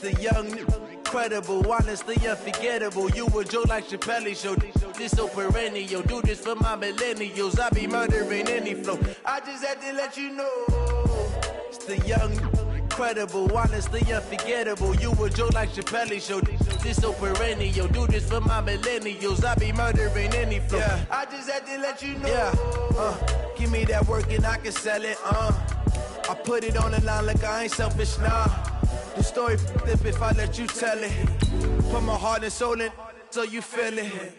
The young, incredible, honestly unforgettable. You a joke like Chappelle Show. This so perennial. Do this for my millennials. I be murdering any flow. I just had to let you know. It's the young, incredible, honestly unforgettable. You a joke like Chappelle Show. This so perennial. Do this for my millennials. I be murdering any flow. Yeah. I just had to let you know. Yeah. Give me that work and I can sell it. I put it on the line like I ain't selfish, nah. The story flip if I let you tell it. Put my heart and soul in so you feel it.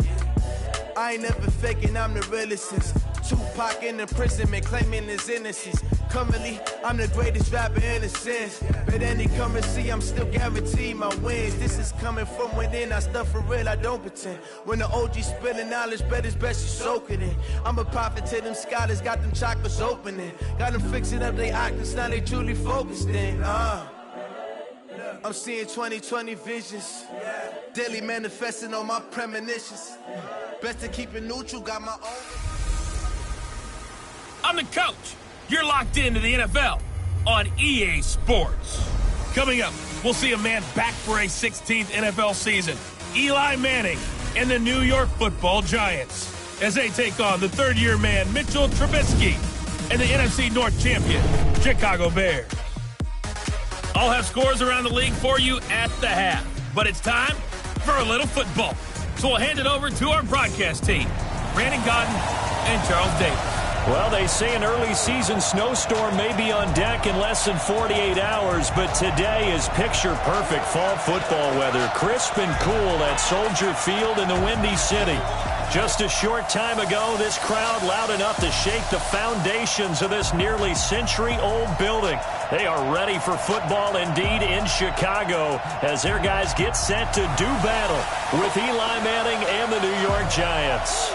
I ain't never faking, I'm the realest since Tupac in imprisonment, claiming his innocence. Currently, I'm the greatest rapper in a sense. But any currency, I'm still guaranteed my wins. This is coming from within, I stuff for real, I don't pretend. When the OG spilling knowledge, bet it's best you soak it in. I'm a prophet to them scholars, got them chakras opening. Got them fixing up they octaves, now they truly focused in. I'm seeing 2020 visions. Daily manifesting on my premonitions. Best to keep it neutral, got my own. I'm the coach. You're locked into the NFL on EA Sports. Coming up, we'll see a man back for a 16th NFL season. Eli Manning and the New York Football Giants as they take on the third-year man Mitchell Trubisky and the NFC North champion Chicago Bears. I'll have scores around the league for you at the half. But it's time for a little football. So we'll hand it over to our broadcast team, Brandon Gaudin and Charles Davis. Well, they say an early season snowstorm may be on deck in less than 48 hours, but today is picture-perfect fall football weather. Crisp and cool at Soldier Field in the Windy City. Just a short time ago, this crowd loud enough to shake the foundations of this nearly century-old building. They are ready for football indeed in Chicago as their guys get set to do battle with Eli Manning and the New York Giants.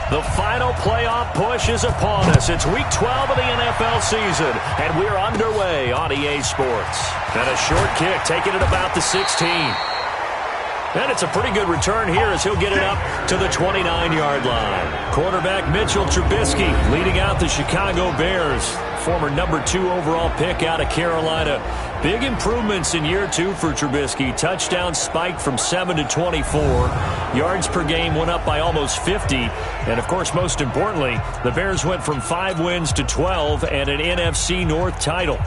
The final playoff push is upon us. It's Week 12 of the NFL season, and we're underway on EA Sports. And a short kick, taking it about the 16. And it's a pretty good return here as he'll get it up to the 29-yard line. Quarterback Mitchell Trubisky leading out the Chicago Bears. Former number 2 overall pick out of Carolina. Big improvements in year 2 for Trubisky. Touchdown spiked from 7 to 24. Yards per game went up by almost 50. And, of course, most importantly, the Bears went from 5 wins to 12 and an NFC North title.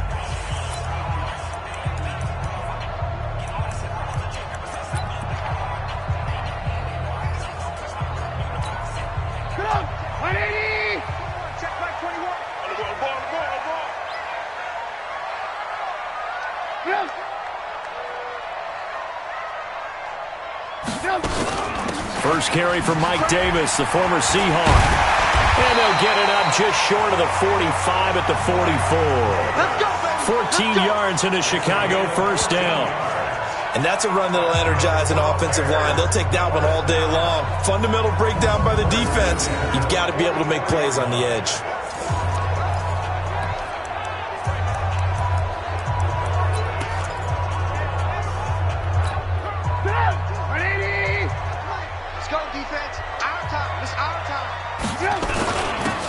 First carry for Mike Davis, the former Seahawk. And they'll get it up just short of the 45 at the 44. 14 yards into Chicago, first down. And that's a run that'll energize an offensive line. They'll take that one all day long. Fundamental breakdown by the defense. You've got to be able to make plays on the edge.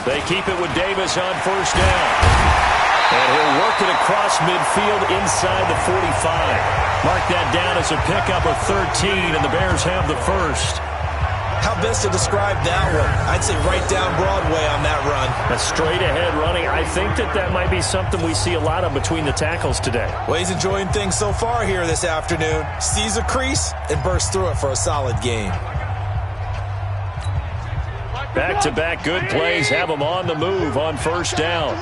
They keep it with Davis on first down. And he'll work it across midfield inside the 45. Mark that down as a pickup of 13, and the Bears have the first. How best to describe that one? I'd say right down Broadway on that run. A straight-ahead running. I think that might be something we see a lot of between the tackles today. Well, he's enjoying things so far here this afternoon. Sees a crease and bursts through it for a solid game. Back-to-back good plays have him on the move on first down.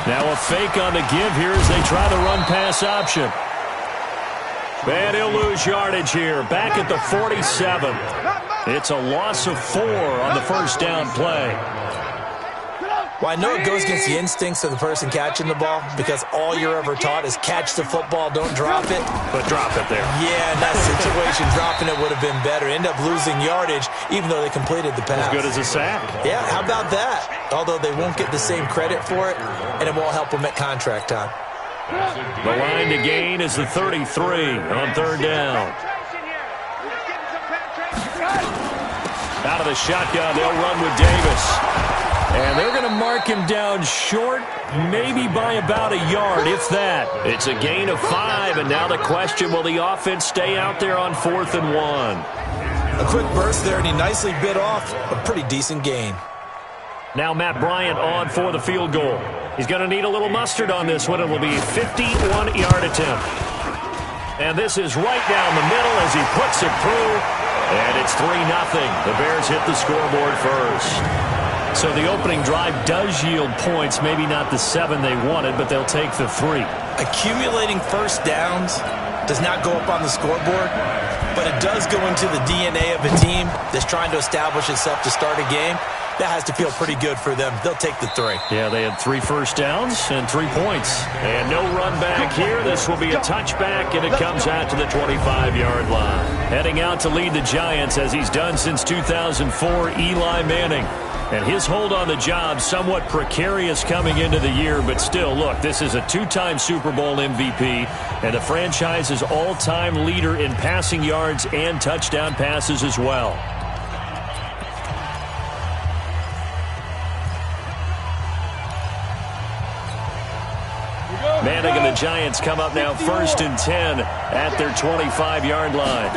Now a fake on the give here as they try the run-pass option. And he'll lose yardage here. Back at the 47. It's a loss of 4 on the first down play. Well, I know it goes against the instincts of the person catching the ball because all you're ever taught is catch the football, don't drop it. But drop it there. Yeah, in that situation, dropping it would have been better. End up losing yardage even though they completed the pass. As good as a sack. Yeah, how about that? Although they won't get the same credit for it, and it won't help them at contract time. The line to gain is the 33 on third down. Out of the shotgun, they'll run with Davis. And they're going to mark him down short, maybe by about a yard, if that. It's a gain of 5, and now the question, will the offense stay out there on 4th and 1? A quick burst there, and he nicely bit off a pretty decent gain. Now Matt Bryant on for the field goal. He's going to need a little mustard on this one. It will be a 51-yard attempt. And this is right down the middle as he puts it through. And it's 3-0. The Bears hit the scoreboard first. So the opening drive does yield points, maybe not the 7 they wanted, but they'll take the 3. Accumulating first downs does not go up on the scoreboard, but it does go into the DNA of a team that's trying to establish itself to start a game. That has to feel pretty good for them. They'll take the 3. Yeah, they had 3 first downs and 3 points. And no run back here. This will be a touchback, and it comes out to the 25-yard line. Heading out to lead the Giants, as he's done since 2004, Eli Manning. And his hold on the job somewhat precarious coming into the year, but still, look, this is a 2-time Super Bowl MVP and the franchise's all-time leader in passing yards and touchdown passes as well. Manning and the Giants come up now 1st and 10 at their 25-yard line.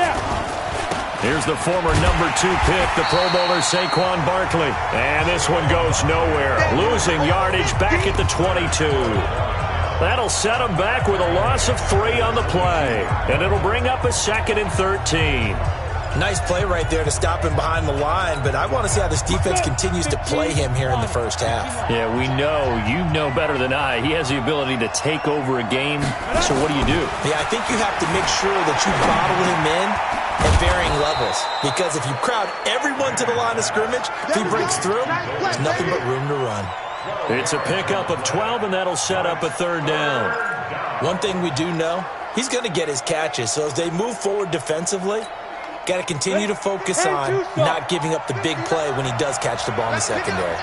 Here's the former number 2 pick, the Pro Bowler Saquon Barkley. And this one goes nowhere. Losing yardage back at the 22. That'll set him back with a loss of 3 on the play. And it'll bring up a 2nd and 13. Nice play right there to stop him behind the line, but I want to see how this defense continues to play him here in the first half. Yeah, we know. You know better than I. He has the ability to take over a game. So what do you do? Yeah, I think you have to make sure that you bottle him in at varying levels, because if you crowd everyone to the line of scrimmage, if he breaks through, there's nothing but room to run. It's a pickup of 12, and that'll set up a 3rd down. One thing we do know, he's going to get his catches, so as they move forward defensively, got to continue to focus on not giving up the big play when he does catch the ball in the secondary.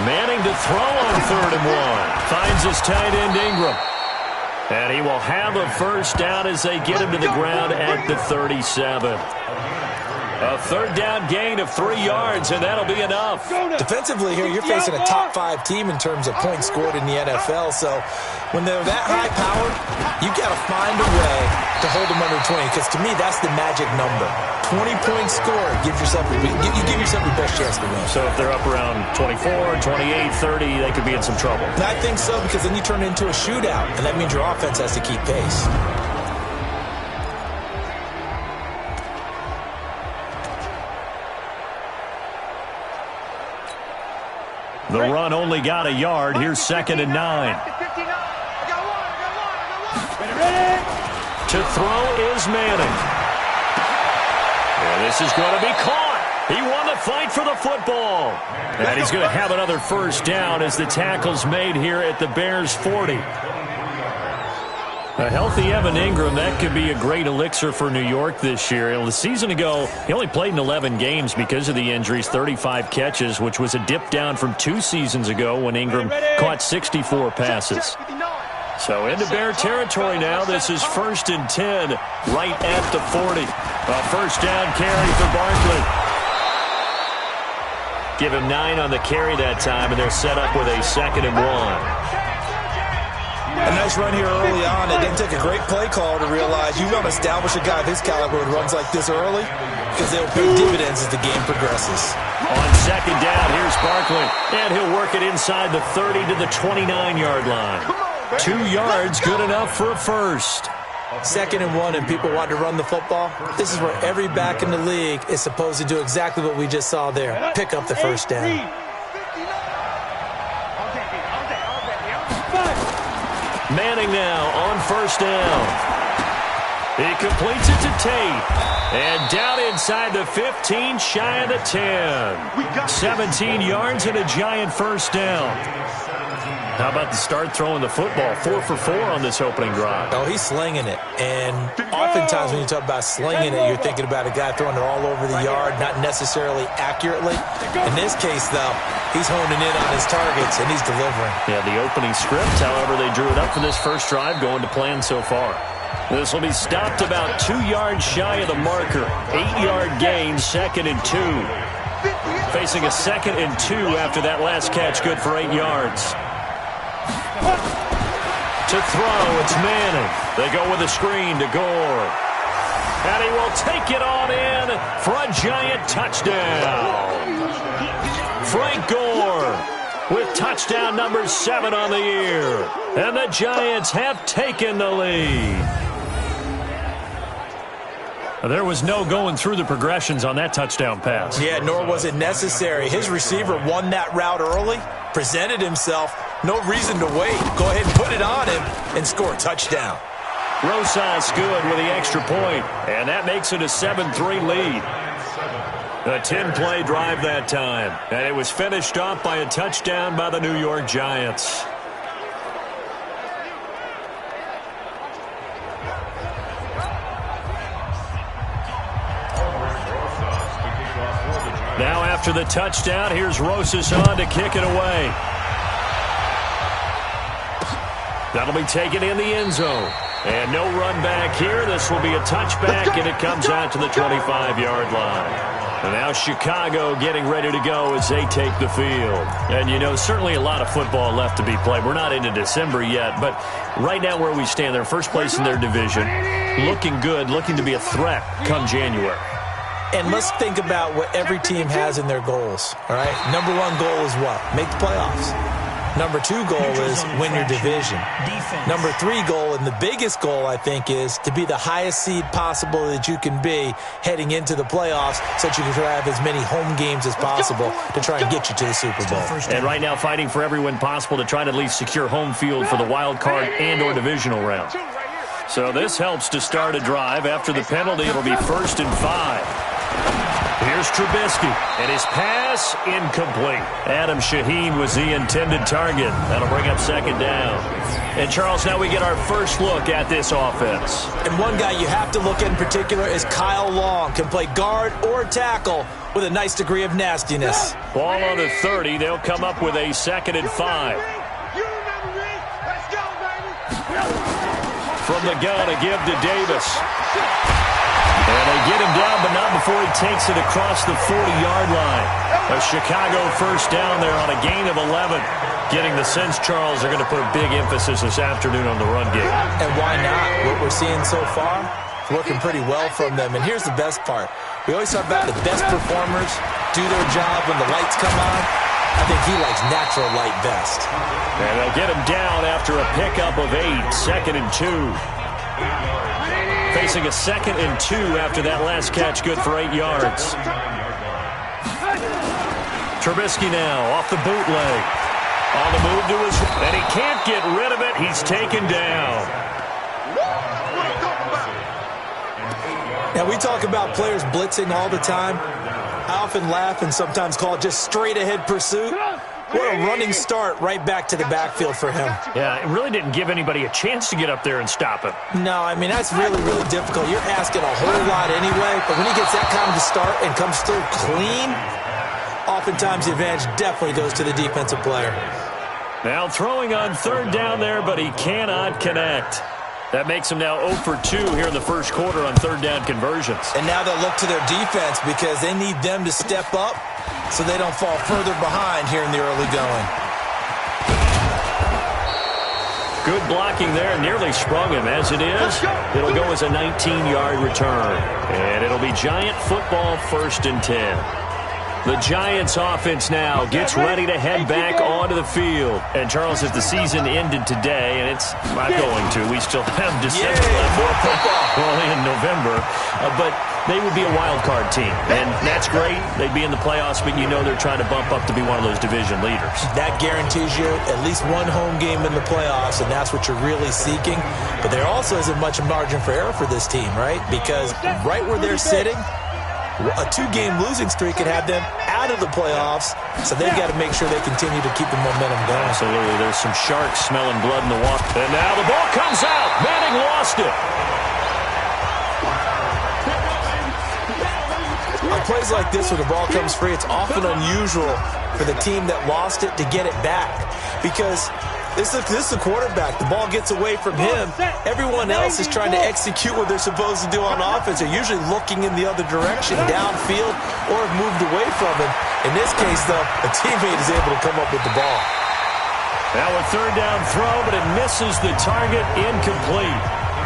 Manning to throw on 3rd and 1. Finds his tight end Ingram. And he will have a first down as they get him to the ground at the 37. A 3rd down gain of 3 yards, and that'll be enough. Defensively here, you're facing a top 5 team in terms of points scored in the NFL. So when they're that high powered, you got to find a way to hold them under 20, because to me, that's the magic number. 20 points scored, you give yourself your best chance to win. So if they're up around 24, 28, 30, they could be in some trouble. And I think so, because then you turn it into a shootout, and that means your offense has to keep pace. The run only got a yard. Here's 2nd and 9. To throw is Manning. And this is going to be caught. He won the fight for the football. And he's going to have another first down as the tackle's made here at the Bears' 40. A healthy Evan Ingram, that could be a great elixir for New York this year. The season ago, he only played in 11 games because of the injuries, 35 catches, which was a dip down from 2 seasons ago when Ingram caught 64 passes. So into Bear territory now. This is 1st and 10 right at the 40. A first down carry for Barkley. Give him 9 on the carry that time, and they're set up with a 2nd and 1. A nice run here early on. It didn't take a great play call to realize you want to establish a guy of his caliber who runs like this early because they'll pay dividends as the game progresses. On second down, here's Barkley, and he'll work it inside the 30 to the 29-yard line. 2 yards, good enough for a first. 2nd and 1, and people want to run the football. This is where every back in the league is supposed to do exactly what we just saw there. Pick up the first down. Manning now on first down. He completes it to Tate. And down inside the 15, shy of the 10. 17 yards and a giant first down. How about the start throwing the football? 4 for 4 on this opening drive. Oh, he's slinging it. And oftentimes when you talk about slinging it, you're thinking about a guy throwing it all over the yard, not necessarily accurately. In this case, though, he's honing in on his targets, and he's delivering. Yeah, the opening script, however, they drew it up for this first drive, going to plan so far. This will be stopped about 2 yards shy of the marker. 8-yard gain, 2nd and 2. Facing a 2nd and 2 after that last catch, good for 8 yards. To throw, it's Manning. They go with a screen to Gore. And he will take it on in for a giant touchdown. Frank Gore with touchdown number 7 on the year. And the Giants have taken the lead. There was no going through the progressions on that touchdown pass. Yeah, nor was it necessary. His receiver won that route early, presented himself. No reason to wait. Go ahead and put it on him and score a touchdown. Rosas good with the extra point, and that makes it a 7-3 lead. A 10-play drive that time, and it was finished off by a touchdown by the New York Giants. Now after the touchdown, here's Rosas on to kick it away. That'll be taken in the end zone. And no run back here. This will be a touchback, and it comes out to the 25-yard line. And now Chicago getting ready to go as they take the field. And, you know, certainly a lot of football left to be played. We're not into December yet, but right now where we stand, they're first place in their division. Looking good, looking to be a threat come January. And let's think about what every team has in their goals, all right? Number 1 goal is what? Make the playoffs. Number 2 goal is win your division. Number 3 goal, and the biggest goal, I think, is to be the highest seed possible that you can be heading into the playoffs so that you can have as many home games as possible to try and get you to the Super Bowl. And right now fighting for every win possible to try to at least secure home field for the wild card and or divisional round. So this helps to start a drive. After the penalty, it'll be 1st and 5. Here's Trubisky, and his pass incomplete. Adam Shaheen was the intended target. That'll bring up 2nd down. And, Charles, now we get our first look at this offense. And one guy you have to look at in particular is Kyle Long. Can play guard or tackle with a nice degree of nastiness. Ball on the 30. They'll come up with a 2nd and 5. From the gun, a give to Davis. And they get him down, but not before he takes it across the 40-yard line. A Chicago first down there on a gain of 11. Getting the sense, Charles, they're going to put a big emphasis this afternoon on the run game. And why not? What we're seeing so far, working pretty well from them. And here's the best part. We always talk about the best performers do their job when the lights come on. I think he likes natural light best. And they'll get him down after a pickup of 8, 2nd and 2. Facing a 2nd and 2 after that last catch, good for 8 yards. Trubisky now off the bootleg. On the move to his, and he can't get rid of it. He's taken down. Now, we talk about players blitzing all the time. I often laugh and sometimes call it just straight-ahead pursuit. What a running start right back to the backfield for him. Yeah, it really didn't give anybody a chance to get up there and stop him. No, I mean, that's really, really difficult. You're asking a whole lot anyway, but when he gets that kind of start and comes through clean, oftentimes the advantage definitely goes to the defensive player. Now throwing on 3rd down there, but he cannot connect. That makes him now 0 for 2 here in the first quarter on 3rd down conversions. And now they'll look to their defense because they need them to step up so they don't fall further behind here in the early going. Good blocking there. Nearly sprung him. As it is, it'll go as a 19-yard return. And it'll be Giant football, 1st and 10. The Giants offense now gets ready to head back onto the field. And, Charles, if the season ended today, and it's not going to, we still have December left. More football. Well, in November. But they would be a wild card team. And that's great. They'd be in the playoffs, but you know they're trying to bump up to be one of those division leaders. That guarantees you at least one home game in the playoffs, and that's what you're really seeking. But there also isn't much margin for error for this team, right? Because right where they're sitting, a 2-game losing streak could have them out of the playoffs, so they've got to make sure they continue to keep the momentum going. Absolutely. There's some sharks smelling blood in the water. And now the ball comes out. Manning lost it. On plays like this where the ball comes free, it's often unusual for the team that lost it to get it back because this is the quarterback. The ball gets away from him. Everyone else is trying to execute what they're supposed to do on offense. They're usually looking in the other direction, downfield, or have moved away from him. In this case, though, a teammate is able to come up with the ball. Now a 3rd down throw, but it misses the target, incomplete.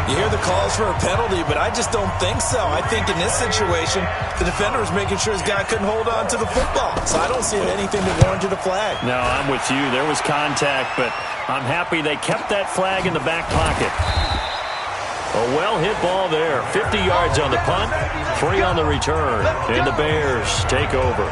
You hear the calls for a penalty, but I just don't think so. I think in this situation, the defender was making sure his guy couldn't hold on to the football. So I don't see anything that warranted a flag. No, I'm with you. There was contact, but I'm happy they kept that flag in the back pocket. A well-hit ball there. 50 yards on the punt, 3 on the return. And the Bears take over.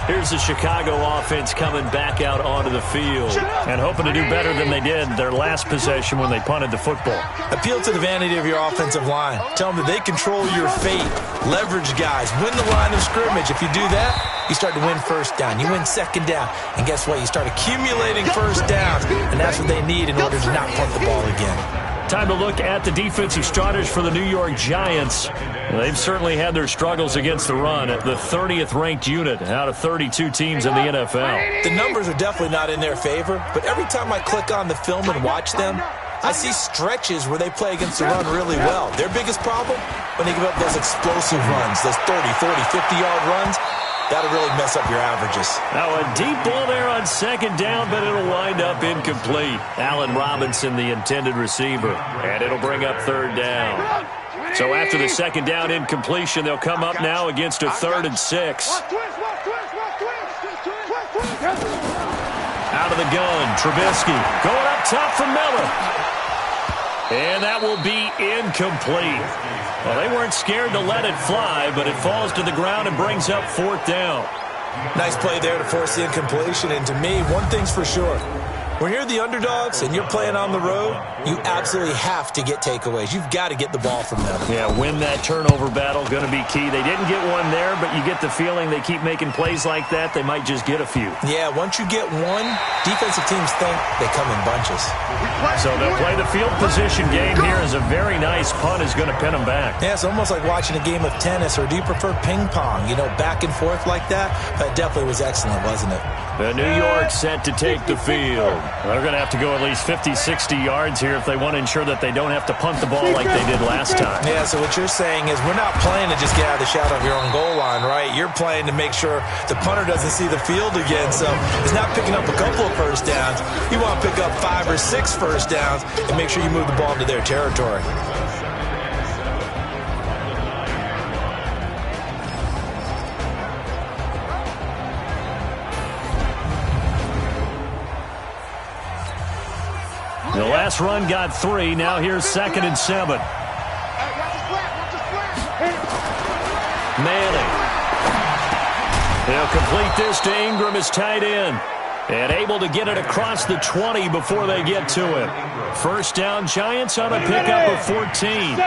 Here's the Chicago offense coming back out onto the field and hoping to do better than they did their last possession when they punted the football. Appeal to the vanity of your offensive line. Tell them that they control your fate. Leverage guys. Win the line of scrimmage. If you do that, you start to win 1st down. You win 2nd down. And guess what? You start accumulating 1st downs. And that's what they need in order to not punt the ball again. Time to look at the defensive starters for the New York Giants. They've certainly had their struggles against the run at the 30th ranked unit out of 32 teams in the NFL. The numbers are definitely not in their favor, but every time I click on the film and watch them, I see stretches where they play against the run really well. Their biggest problem, when they give up those explosive runs, those 30, 40, 50-yard runs, that'll really mess up your averages. Now a deep ball there on 2nd down, but it'll wind up incomplete. Allen Robinson, the intended receiver, and it'll bring up 3rd down. So after the 2nd down incompletion, they'll come up now against a 3rd and 6. Out of the gun, Trubisky going up top for Miller. And that will be incomplete. Well, they weren't scared to let it fly, but it falls to the ground and brings up 4th down. Nice play there to force the incompletion. And to me, one thing's for sure. When you're the underdogs and you're playing on the road, you absolutely have to get takeaways. You've got to get the ball from them. Yeah, win that turnover battle, going to be key. They didn't get one there, but you get the feeling they keep making plays like that, they might just get a few. Yeah, once you get one, defensive teams think they come in bunches. So they'll play the field position game here as a very nice punt is going to pin them back. Yeah, it's almost like watching a game of tennis, or do you prefer ping pong? You know, back and forth like that? That definitely was excellent, wasn't it? The New York set to take the field. They're going to have to go at least 50, 60 yards here if they want to ensure that they don't have to punt the ball like they did last time. Yeah, so what you're saying is we're not playing to just get out of the shadow of your own goal line, right? You're playing to make sure the punter doesn't see the field again. So it's not picking up a couple of 1st downs. You want to pick up 5 or 6 1st downs and make sure you move the ball into their territory. The last run got 3. Now here's 2nd and 7. Manning. He'll complete this to Ingram as tight end. And able to get it across the 20 before they get to him. 1st down, Giants on a pickup of 14.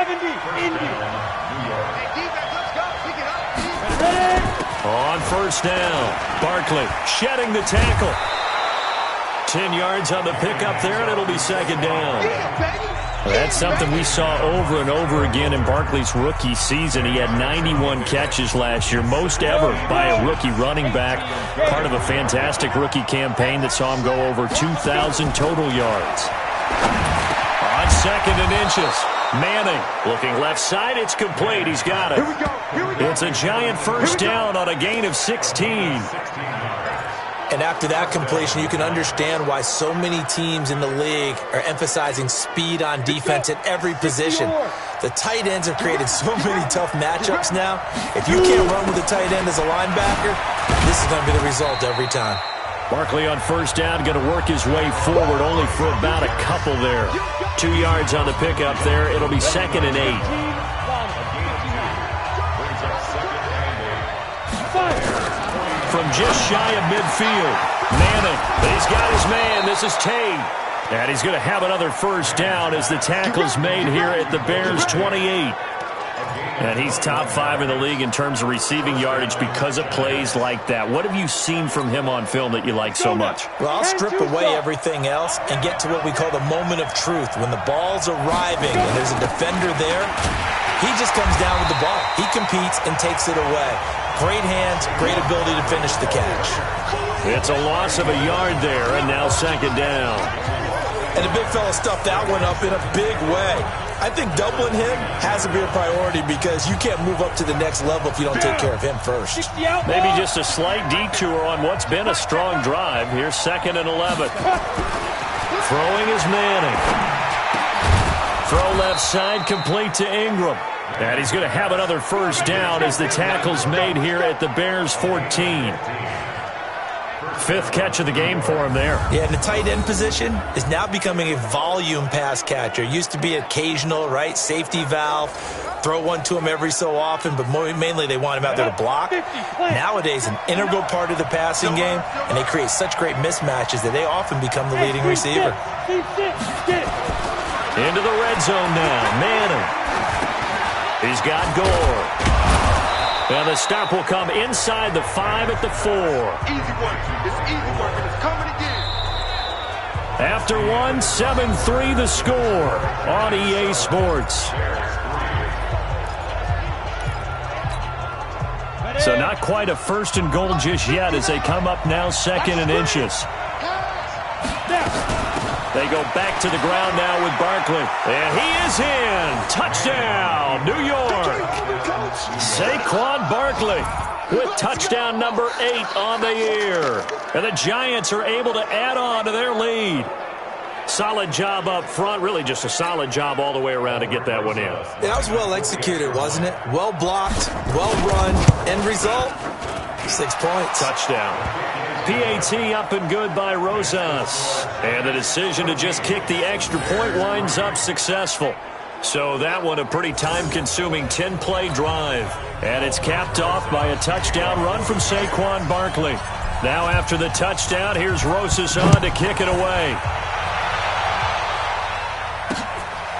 On 1st down, Barkley shedding the tackle. 10 yards on the pickup there, and it'll be 2nd down. That's something we saw over and over again in Barkley's rookie season. He had 91 catches last year, most ever by a rookie running back, part of a fantastic rookie campaign that saw him go over 2,000 total yards. On 2nd and inches, Manning looking left side. It's complete. He's got it. It's a Giant 1st down on a gain of 16. And after that completion, you can understand why so many teams in the league are emphasizing speed on defense at every position. The tight ends have created so many tough matchups now. If you can't run with the tight end as a linebacker, this is going to be the result every time. Barkley on first down, going to work his way forward, only for about a couple there. 2 yards on the pickup there. It'll be 2nd and 8. From just shy of midfield, Manning, he's got his man. This is Tate. And he's going to have another first down as the tackle's made here at the Bears' 28. And he's top 5 in the league in terms of receiving yardage because of plays like that. What have you seen from him on film that you like so much? Well, I'll strip away everything else and get to what we call the moment of truth. When the ball's arriving and there's a defender there, he just comes down with the ball. He competes and takes it away. Great hands, great ability to finish the catch. It's a loss of a yard there, and now 2nd down. And the big fella stuffed that one up in a big way. I think doubling him has to be a priority because you can't move up to the next level if you don't take care of him first. Maybe just a slight detour on what's been a strong drive. Here's 2nd and 11. Throwing is Manning. Throw left side, complete to Ingram. And he's going to have another first down as the tackle's made here at the Bears' 14. 5th catch of the game for him there. Yeah, and the tight end position is now becoming a volume pass catcher. It used to be occasional, right? Safety valve. Throw one to him every so often, but mainly they want him out there to block. Nowadays, an integral part of the passing game, and they create such great mismatches that they often become the leading receiver. Into the red zone now. Manning. He's got Gore. And the stop will come inside the 5 at the 4. Easy work. It's easy work, and it's coming again. After 1, 7-3 the score on EA Sports. So not quite a 1st and goal just yet as they come up now 2nd and inches. They go back to the ground now with Barkley. And he is in. Touchdown, New York. Saquon Barkley with touchdown number 8 on the year. And the Giants are able to add on to their lead. Solid job up front. Really just a solid job all the way around to get that one in. Yeah, that was well executed, wasn't it? Well blocked, well run. End result, 6 points. Touchdown. PAT up and good by Rosas. And the decision to just kick the extra point winds up successful. So that one a pretty time-consuming 10-play drive. And it's capped off by a touchdown run from Saquon Barkley. Now after the touchdown, here's Rosas on to kick it away.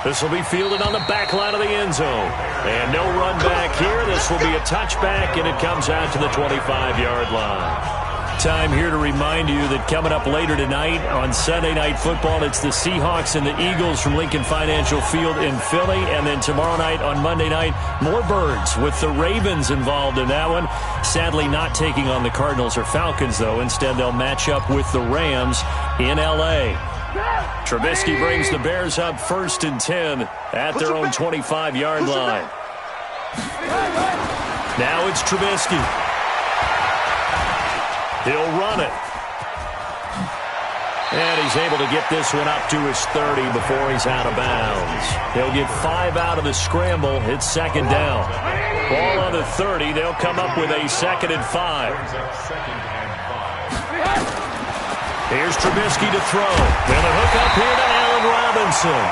This will be fielded on the back line of the end zone. And no run back here. This will be a touchback, and it comes out to the 25-yard line. Time here to remind you that coming up later tonight on Sunday Night Football, it's the Seahawks and the Eagles from Lincoln Financial Field in Philly. And then tomorrow night on Monday night, more Birds with the Ravens involved in that one. Sadly not taking on the Cardinals or Falcons, though. Instead, they'll match up with the Rams in L.A. Trubisky brings the Bears up 1st and 10 at their own 25-yard line. Now it's Trubisky. He'll run it. And he's able to get this one up to his 30 before he's out of bounds. He'll get 5 out of the scramble. It's 2nd down. Ball on the 30. They'll come up with a 2nd and 5. Here's Trubisky to throw. And a hook up here to Allen Robinson.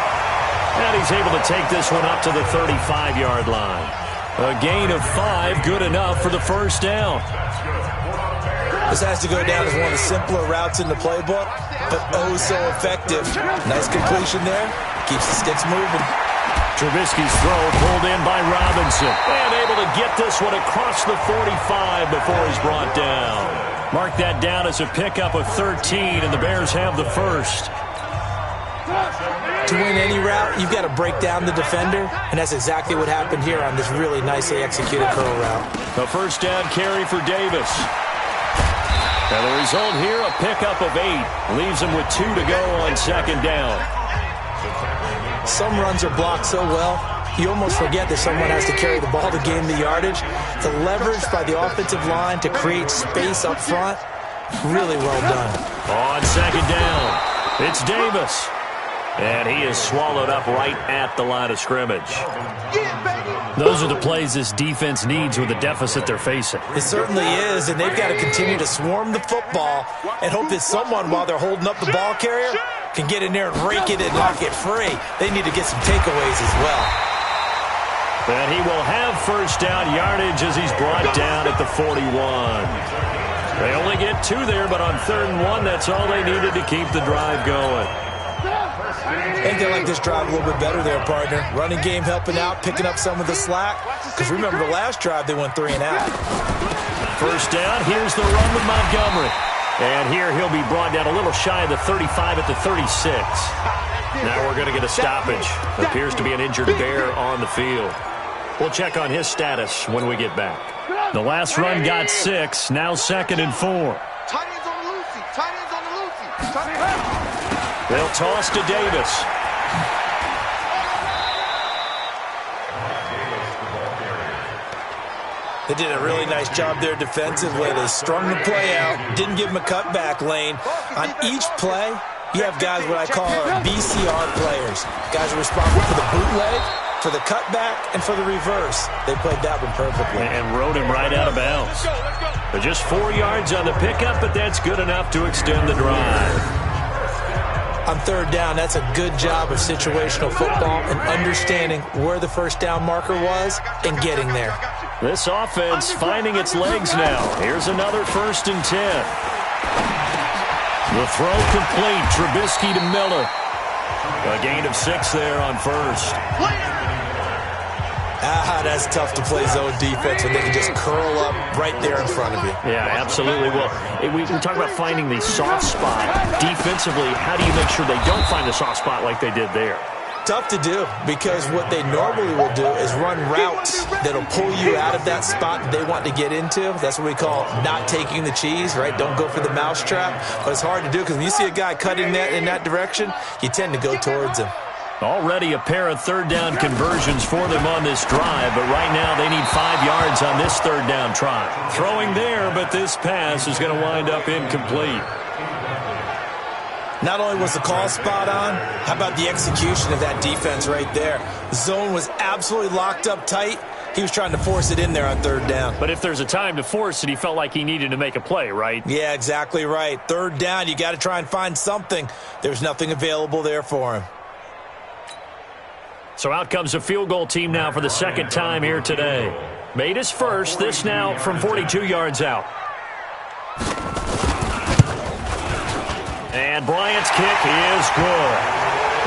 And he's able to take this one up to the 35-yard line. A gain of 5, good enough for the first down. This has to go down as one of the simpler routes in the playbook, but oh so effective. Nice completion there. Keeps the sticks moving. Trubisky's throw pulled in by Robinson. And able to get this one across the 45 before he's brought down. Mark that down as a pickup of 13, and the Bears have the first. To win any route, you've got to break down the defender, and that's exactly what happened here on this really nicely executed curl route. A first down carry for Davis. And the result here, a pickup of 8. Leaves him with 2 to go on 2nd down. Some runs are blocked so well, you almost forget that someone has to carry the ball to gain the yardage. The leverage by the offensive line to create space up front, Really well done. On second down, it's Davis. And he is swallowed up right at the line of scrimmage. Those are the plays this defense needs with the deficit they're facing. It certainly is, and they've got to continue to swarm the football and hope that someone, while they're holding up the ball carrier, can get in there and rake it and knock it free. They need to get some takeaways as well. And he will have first down yardage as he's brought down at the 41. They only get 2 there, but on 3rd and 1, that's all they needed to keep the drive going. I think they like this drive a little bit better there, partner. Running game helping out, picking up some of the slack. Because remember the last drive, they went 3 and out. First down, here's the run with Montgomery. And here he'll be brought down a little shy of the 35 at the 36. Now we're going to get a stoppage. Appears to be an injured Bear on the field. We'll check on his status when we get back. The last run got 6, now 2nd and 4. Tight ends on the Lucy. Tight ends on the Lucy. They'll toss to Davis. They did a really nice job there defensively. They strung the play out, didn't give him a cutback lane. On each play, you have guys what I call BCR players. Guys are responsible for the bootleg, for the cutback, and for the reverse. They played that one perfectly. And rode him right out of bounds. They're just 4 yards on the pickup, but that's good enough to extend the drive. On 3rd down, that's a good job of situational football and understanding where the first down marker was and getting there. This offense finding its legs now. Here's another 1st and 10. The throw complete. Trubisky to Miller. A gain of 6 there on 1st. That's tough to play zone defense when they can just curl up right there in front of you. Yeah, absolutely. Well, we talk about finding the soft spot. Defensively, how do you make sure they don't find the soft spot like they did there? Tough to do, because what they normally will do is run routes that'll pull you out of that spot that they want to get into. That's what we call not taking the cheese, right? Don't go for the mousetrap. But it's hard to do because when you see a guy cutting that in that direction, you tend to go towards him. Already a pair of 3rd down conversions for them on this drive, but right now they need 5 yards on this 3rd down try. Throwing there, but this pass is going to wind up incomplete. Not only was the call spot on, how about the execution of that defense right there? The zone was absolutely locked up tight. He was trying to force it in there on 3rd down. But if there's a time to force it, he felt like he needed to make a play, right? Yeah, exactly right. 3rd down, you got to try and find something. There's nothing available there for him. So out comes a field goal team now for the 2nd time here today. Made his first, this now from 42 yards out. And Bryant's kick is good.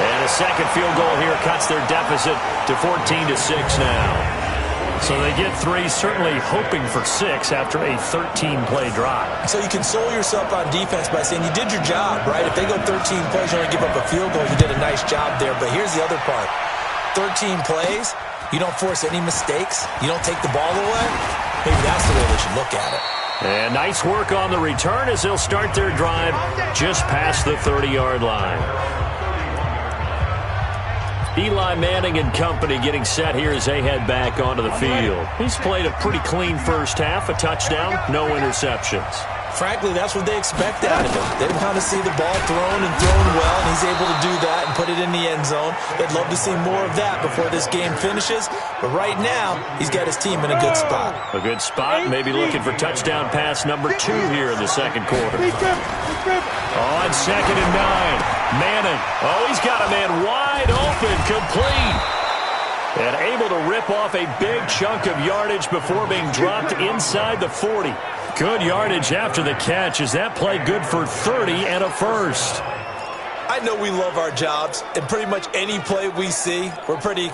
And a 2nd field goal here cuts their deficit to 14-6 now. So they get 3, certainly hoping for 6 after a 13-play drive. So you console yourself on defense by saying you did your job, right? If they go 13 plays, you only give up a field goal, you did a nice job there. But here's the other part. 13 plays, you don't force any mistakes, you don't take the ball away. Maybe that's the way they should look at it. And nice work on the return as they'll start their drive just past the 30-yard line. Eli Manning and company getting set here as they head back onto the field. He's played a pretty clean first half, a touchdown, no interceptions. Frankly, that's what they expect out of him. They want to see the ball thrown and thrown well, and he's able to do that and put it in the end zone. They'd love to see more of that before this game finishes. But right now, he's got his team in a good spot. A good spot, maybe looking for touchdown pass number 2 here in the 2nd quarter. On 2nd and 9, Manning. Oh, he's got a man wide open, complete. And able to rip off a big chunk of yardage before being dropped inside the 40. Good yardage after the catch. Is that play good for 30 and a first? I know we love our jobs, and pretty much any play we see, we're pretty,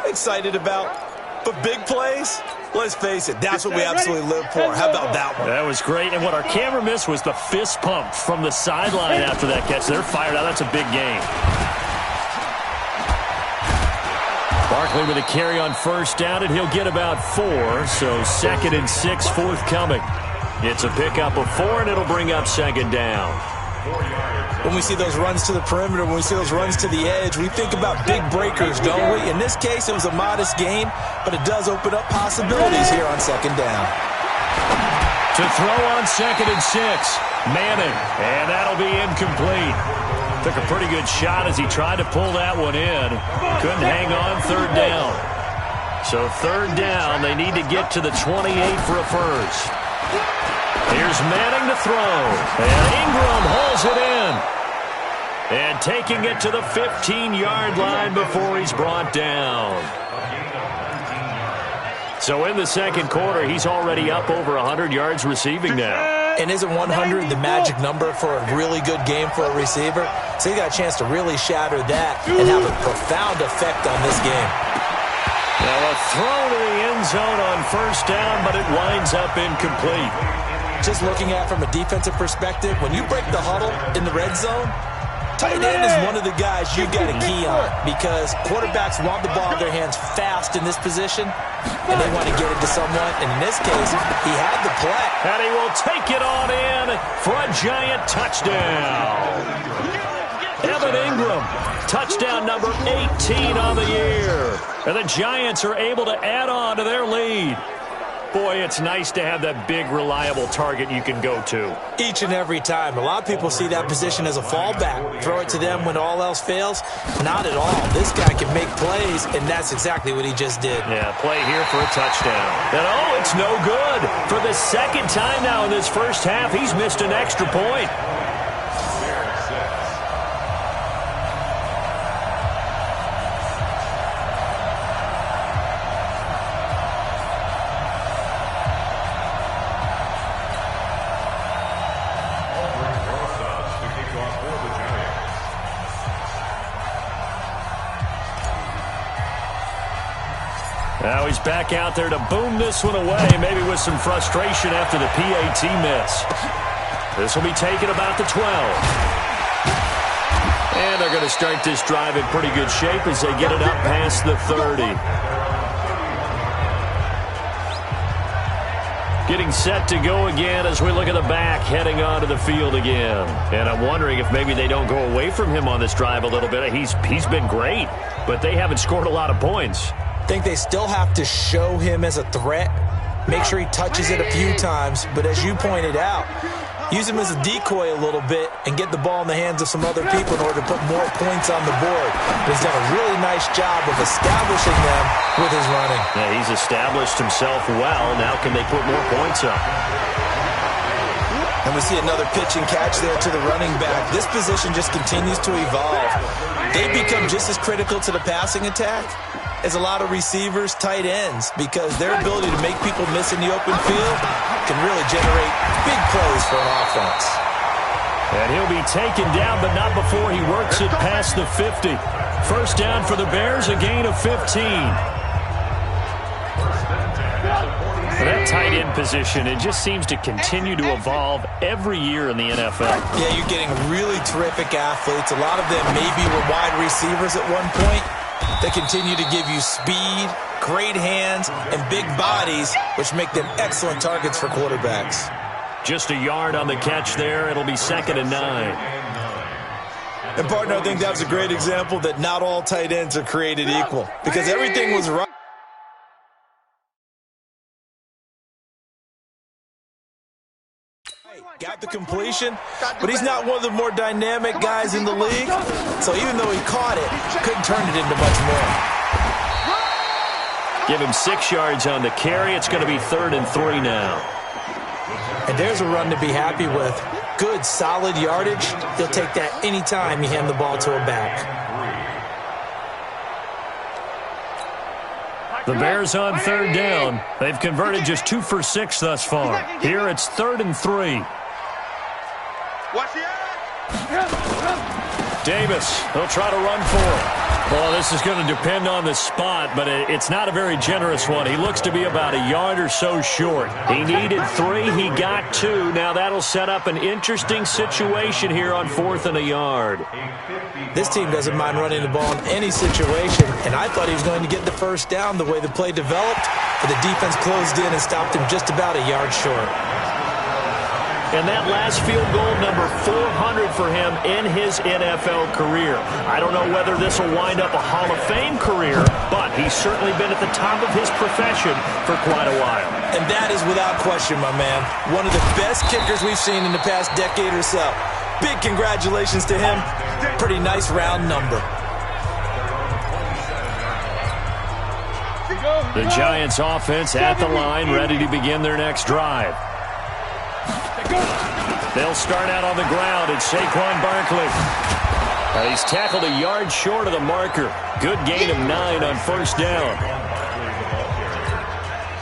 excited about. But big plays, let's face it, that's what we absolutely live for. How about that one? That was great. And what our camera missed was the fist pump from the sideline after that catch. They're fired out. That's a big game. Barkley with a carry on first down, and he'll get about 4. So 2nd and 6 forthcoming. It's a pickup of 4, and it'll bring up 2nd down. When we see those runs to the perimeter, when we see those runs to the edge, we think about big breakers, don't we? In this case, it was a modest gain, but it does open up possibilities here on 2nd down. To throw on 2nd and 6. Manning, and that'll be incomplete. Took a pretty good shot as he tried to pull that one in. Couldn't hang on third down. So third down, they need to get to the 28 for a first. Here's Manning to throw, and Ingram holds it in. And taking it to the 15-yard line before he's brought down. So in the second quarter, he's already up over 100 yards receiving now. And isn't 100 the magic number for a really good game for a receiver? So he got a chance to really shatter that and have a profound effect on this game. Now a throw to the end zone on first down, but it winds up incomplete. Just looking at it from a defensive perspective, when you break the huddle in the red zone, tight end is one of the guys you got to key on because quarterbacks want the ball in their hands fast in this position, and they want to get it to someone. And in this case, he had the play. And he will take it on in for a giant touchdown. Evan Ingram, touchdown number 18 on the year. And the Giants are able to add on to their lead. Boy, it's nice to have that big, reliable target you can go to. Each and every time. A lot of people see that position as a fallback. Throw it to them when all else fails. Not at all. This guy can make plays, and that's exactly what he just did. Yeah, play here for a touchdown. And oh, it's no good. For the second time now in this first half, he's missed an extra point. Now he's back out there to boom this one away, maybe with some frustration after the PAT miss. This will be taken about the 12. And they're going to start this drive in pretty good shape as they get it up past the 30. Getting set to go again as we look at the back, heading onto the field again. And I'm wondering if maybe they don't go away from him on this drive a little bit. He's been great, but they haven't scored a lot of points. I think they still have to show him as a threat, make sure he touches it a few times, but as you pointed out, use him as a decoy a little bit and get the ball in the hands of some other people in order to put more points on the board. But he's done a really nice job of establishing them with his running. Yeah, he's established himself well. Now can they put more points up? And we see another pitch and catch there to the running back. This position just continues to evolve. They become just as critical to the passing attack as a lot of receivers, tight ends, because their ability to make people miss in the open field can really generate big plays for an offense. And he'll be taken down, but not before he works it past the 50. First down for the Bears, a gain of 15. That tight end position, it just seems to continue to evolve every year in the NFL. Yeah, you're getting really terrific athletes. A lot of them maybe were wide receivers at one point. They continue to give you speed, great hands, and big bodies, which make them excellent targets for quarterbacks. Just a yard on the catch there. It'll be 2nd and 9. And, partner, I think that was a great example that not all tight ends are created equal, because everything was right. Got the completion, but he's not one of the more dynamic guys in the league. So even though he caught it, couldn't turn it into much more. Give him 6 yards on the carry. It's going to be 3rd and 3 now. And there's a run to be happy with. Good, solid yardage. He'll take that anytime you hand the ball to a back. The Bears on 3rd down. They've converted just 2 for 6 thus far. Here it's 3rd and 3. Davis, he'll try to run for it. Well, this is going to depend on the spot, but it's not a very generous one. He looks to be about a yard or so short. He needed 3. He got 2. Now that'll set up an interesting situation here on 4th and a yard. This team doesn't mind running the ball in any situation, and I thought he was going to get the first down the way the play developed, but the defense closed in and stopped him just about a yard short. and that last field goal, number 400 for him in his NFL career. I don't know whether this will wind up a Hall of Fame career, but he's certainly been at the top of his profession for quite a while. And that is without question, my man. One of the best kickers we've seen in the past decade or so. Big congratulations to him. Pretty nice round number. The Giants offense at the line, ready to begin their next drive. They'll start out on the ground. It's Saquon Barkley. He's tackled a yard short of the marker. Good gain of 9 on first down.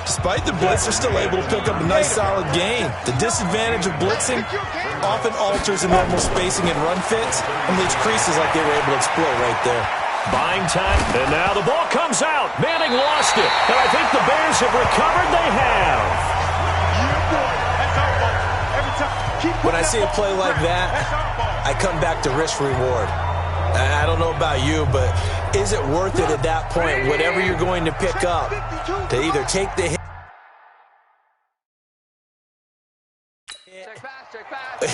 Despite the blitz, they're still able to pick up a nice solid gain. The disadvantage of blitzing often alters the normal spacing and run fits and leaves creases like they were able to exploit right there. Buying time, and now the ball comes out. Manning lost it, and I think the Bears have recovered. They have. When I see a play like that, I come back to risk-reward. I don't know about you, but is it worth it at that point, whatever you're going to pick up, to either take the hit,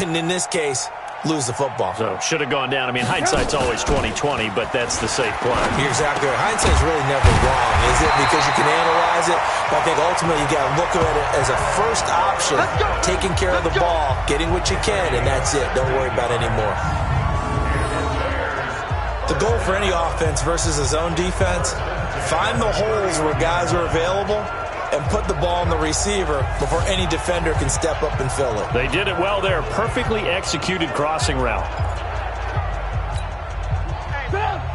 and in this case, lose the football. So should have gone down. I mean, hindsight's always 20/20, but that's the safe play. You're exactly right. Hindsight's really never wrong, is it? Because you can analyze it, but I think ultimately you got to look at it as a first option, taking care of the ball, getting what you can, and that's it. Don't worry about it anymore. The goal for any offense versus a zone defense, find the holes where guys are available and put the ball in the receiver before any defender can step up and fill it. They did it well there. Perfectly executed crossing route.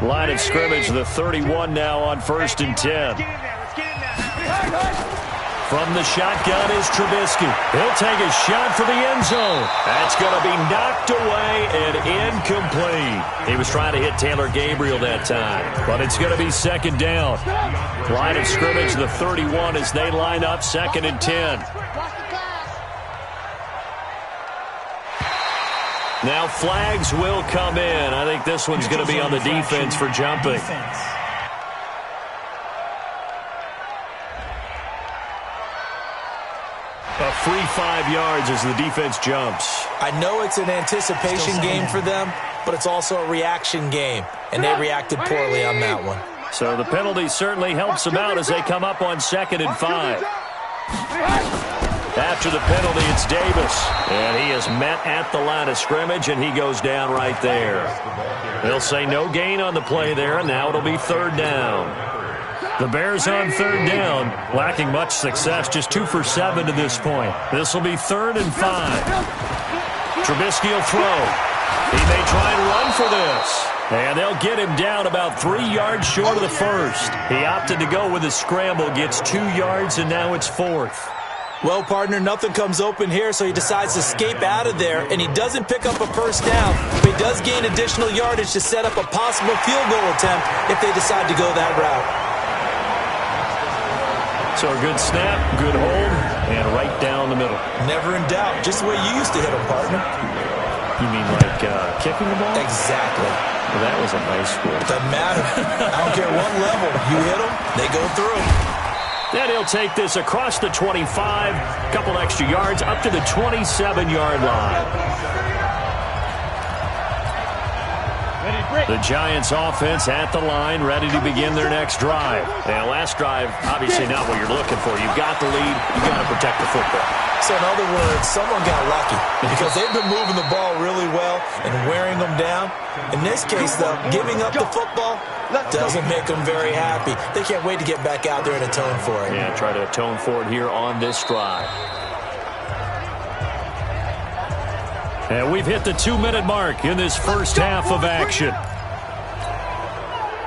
Line of scrimmage, the 31 now on 1st and 10. From the shotgun is Trubisky. He'll take a shot for the end zone. That's going to be knocked away and incomplete. He was trying to hit Taylor Gabriel that time, but it's going to be 2nd down. Line of scrimmage, the 31 as they line up 2nd and 10. Now flags will come in. I think this one's going to be on the defense for jumping. A free 5 yards as the defense jumps. I know it's an anticipation game for them, but it's also a reaction game, and they reacted poorly on that one. So the penalty certainly helps them out as they come up on 2nd and 5. After the penalty, it's Davis, and he is met at the line of scrimmage, and he goes down right there. They'll say no gain on the play there, and now it'll be 3rd down. The Bears on 3rd down, lacking much success, just 2 for 7 to this point. This will be 3rd and 5. Trubisky will throw. He may try and run for this. And they'll get him down about 3 yards short of the first. He opted to go with a scramble, gets 2 yards, and now it's 4th. Well, partner, nothing comes open here, so he decides to escape out of there, and he doesn't pick up a first down, but he does gain additional yardage to set up a possible field goal attempt if they decide to go that route. So a good snap, good hold, and right down the middle. Never in doubt. Just the way you used to hit them, partner. You mean like kicking the ball? Exactly. Well, that was a nice score. Doesn't matter. I don't care what level. You hit them, they go through. Then he'll take this across the 25, couple extra yards, up to the 27-yard line. The Giants offense at the line, ready to begin their next drive. Now, last drive, obviously not what you're looking for. You've got the lead. You've got to protect the football. So, in other words, someone got lucky because they've been moving the ball really well and wearing them down. In this case, though, giving up the football doesn't make them very happy. They can't wait to get back out there and atone for it. Yeah, try to atone for it here on this drive. And we've hit the 2-minute mark in this first half of action.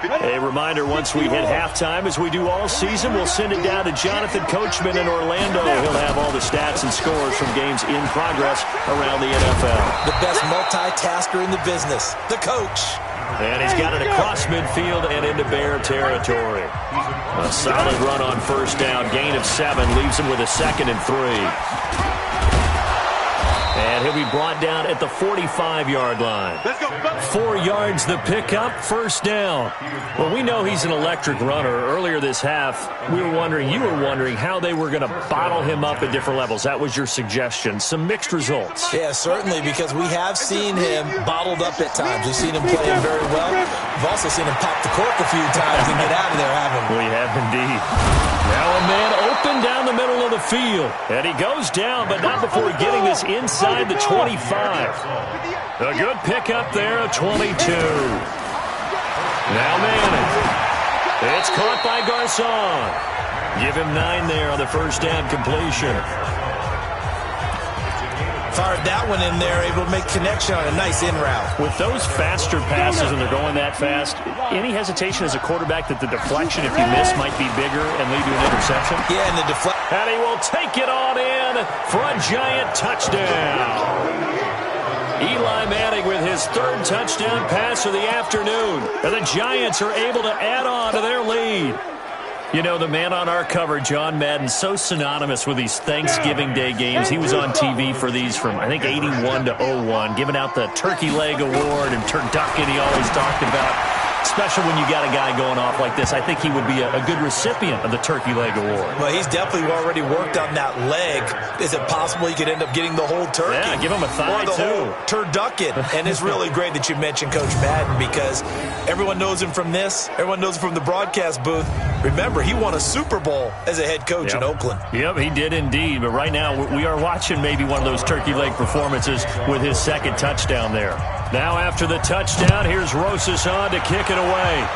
A reminder, once we hit halftime, as we do all season, we'll send it down to Jonathan Coachman in Orlando. He'll have all the stats and scores from games in progress around the NFL. The best multitasker in the business, the coach. And he's got it across midfield and into Bear territory. A solid run on first down, gain of 7, leaves him with a 2nd and 3. And he'll be brought down at the 45-yard line. 4 yards the pickup, first down. Well, we know he's an electric runner. Earlier this half, you were wondering how they were going to bottle him up at different levels. That was your suggestion. Some mixed results. Yeah, certainly, because we have seen him bottled up at times. We've seen him playing very well. We've also seen him pop the cork a few times and get out of there, haven't we? We have indeed. Now a man open down the middle of the field. And he goes down, but not before getting this inside the 25. A good pickup there, a 22. Now Manning. It's caught by Garcon. Give him 9 there on the first down completion. Fired that one in there, able to make connection on a nice in route. With those faster passes and they're going that fast, any hesitation as a quarterback that the deflection, if you miss, might be bigger and lead to an interception? Yeah, and the deflection. And he will take it on in for a giant touchdown. Eli Manning with his 3rd touchdown pass of the afternoon. And the Giants are able to add on to their lead. You know, the man on our cover, John Madden, so synonymous with these Thanksgiving Day games. He was on TV for these from, I think, 81 to 01, giving out the Turkey Leg Award and turducken he always talked about. Especially when you got a guy going off like this. I think he would be a good recipient of the Turkey Leg Award. Well, he's definitely already worked on that leg. Is it possible he could end up getting the whole turkey? Yeah, give him a thigh, or the whole turducken. And it's really great that you mentioned Coach Madden because everyone knows him from this. Everyone knows him from the broadcast booth. Remember, he won a Super Bowl as a head coach in Oakland. Yep, he did indeed. But right now, we are watching maybe one of those turkey leg performances with his 2nd touchdown there. Now after the touchdown, here's Rosas on to kick it away.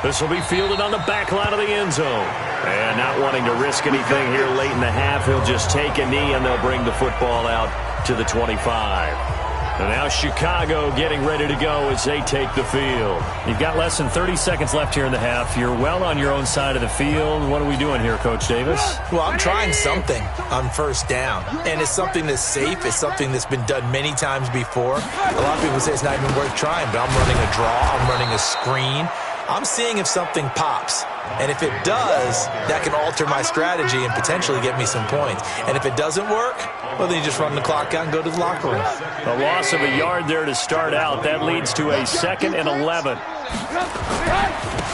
This will be fielded on the back line of the end zone. And not wanting to risk anything here late in the half, he'll just take a knee and they'll bring the football out to the 25. And now Chicago getting ready to go as they take the field. You've got less than 30 seconds left here in the half. You're well on your own side of the field. What are we doing here, Coach Davis? Well, I'm trying something on first down. And it's something that's safe. It's something that's been done many times before. A lot of people say it's not even worth trying, but I'm running a draw. I'm running a screen. I'm seeing if something pops. And if it does, that can alter my strategy and potentially get me some points. And if it doesn't work, well, then you just run the clock out and go to the locker room. A loss of a yard there to start out. That leads to a 2nd and 11.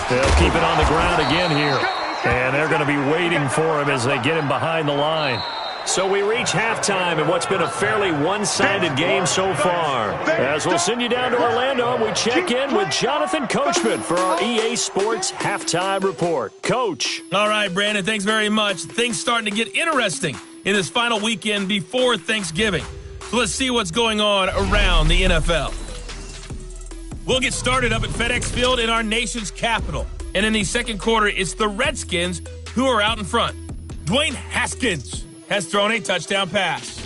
They'll keep it on the ground again here. And they're going to be waiting for him as they get him behind the line. So we reach halftime in what's been a fairly one-sided game so far. As we'll send you down to Orlando, we check in with Jonathan Coachman for our EA Sports Halftime Report. Coach. All right, Brandon, thanks very much. Things starting to get interesting in this final weekend before Thanksgiving. So let's see what's going on around the NFL. We'll get started up at FedEx Field in our nation's capital. And in the second quarter, it's the Redskins who are out in front. Dwayne Haskins has thrown a touchdown pass.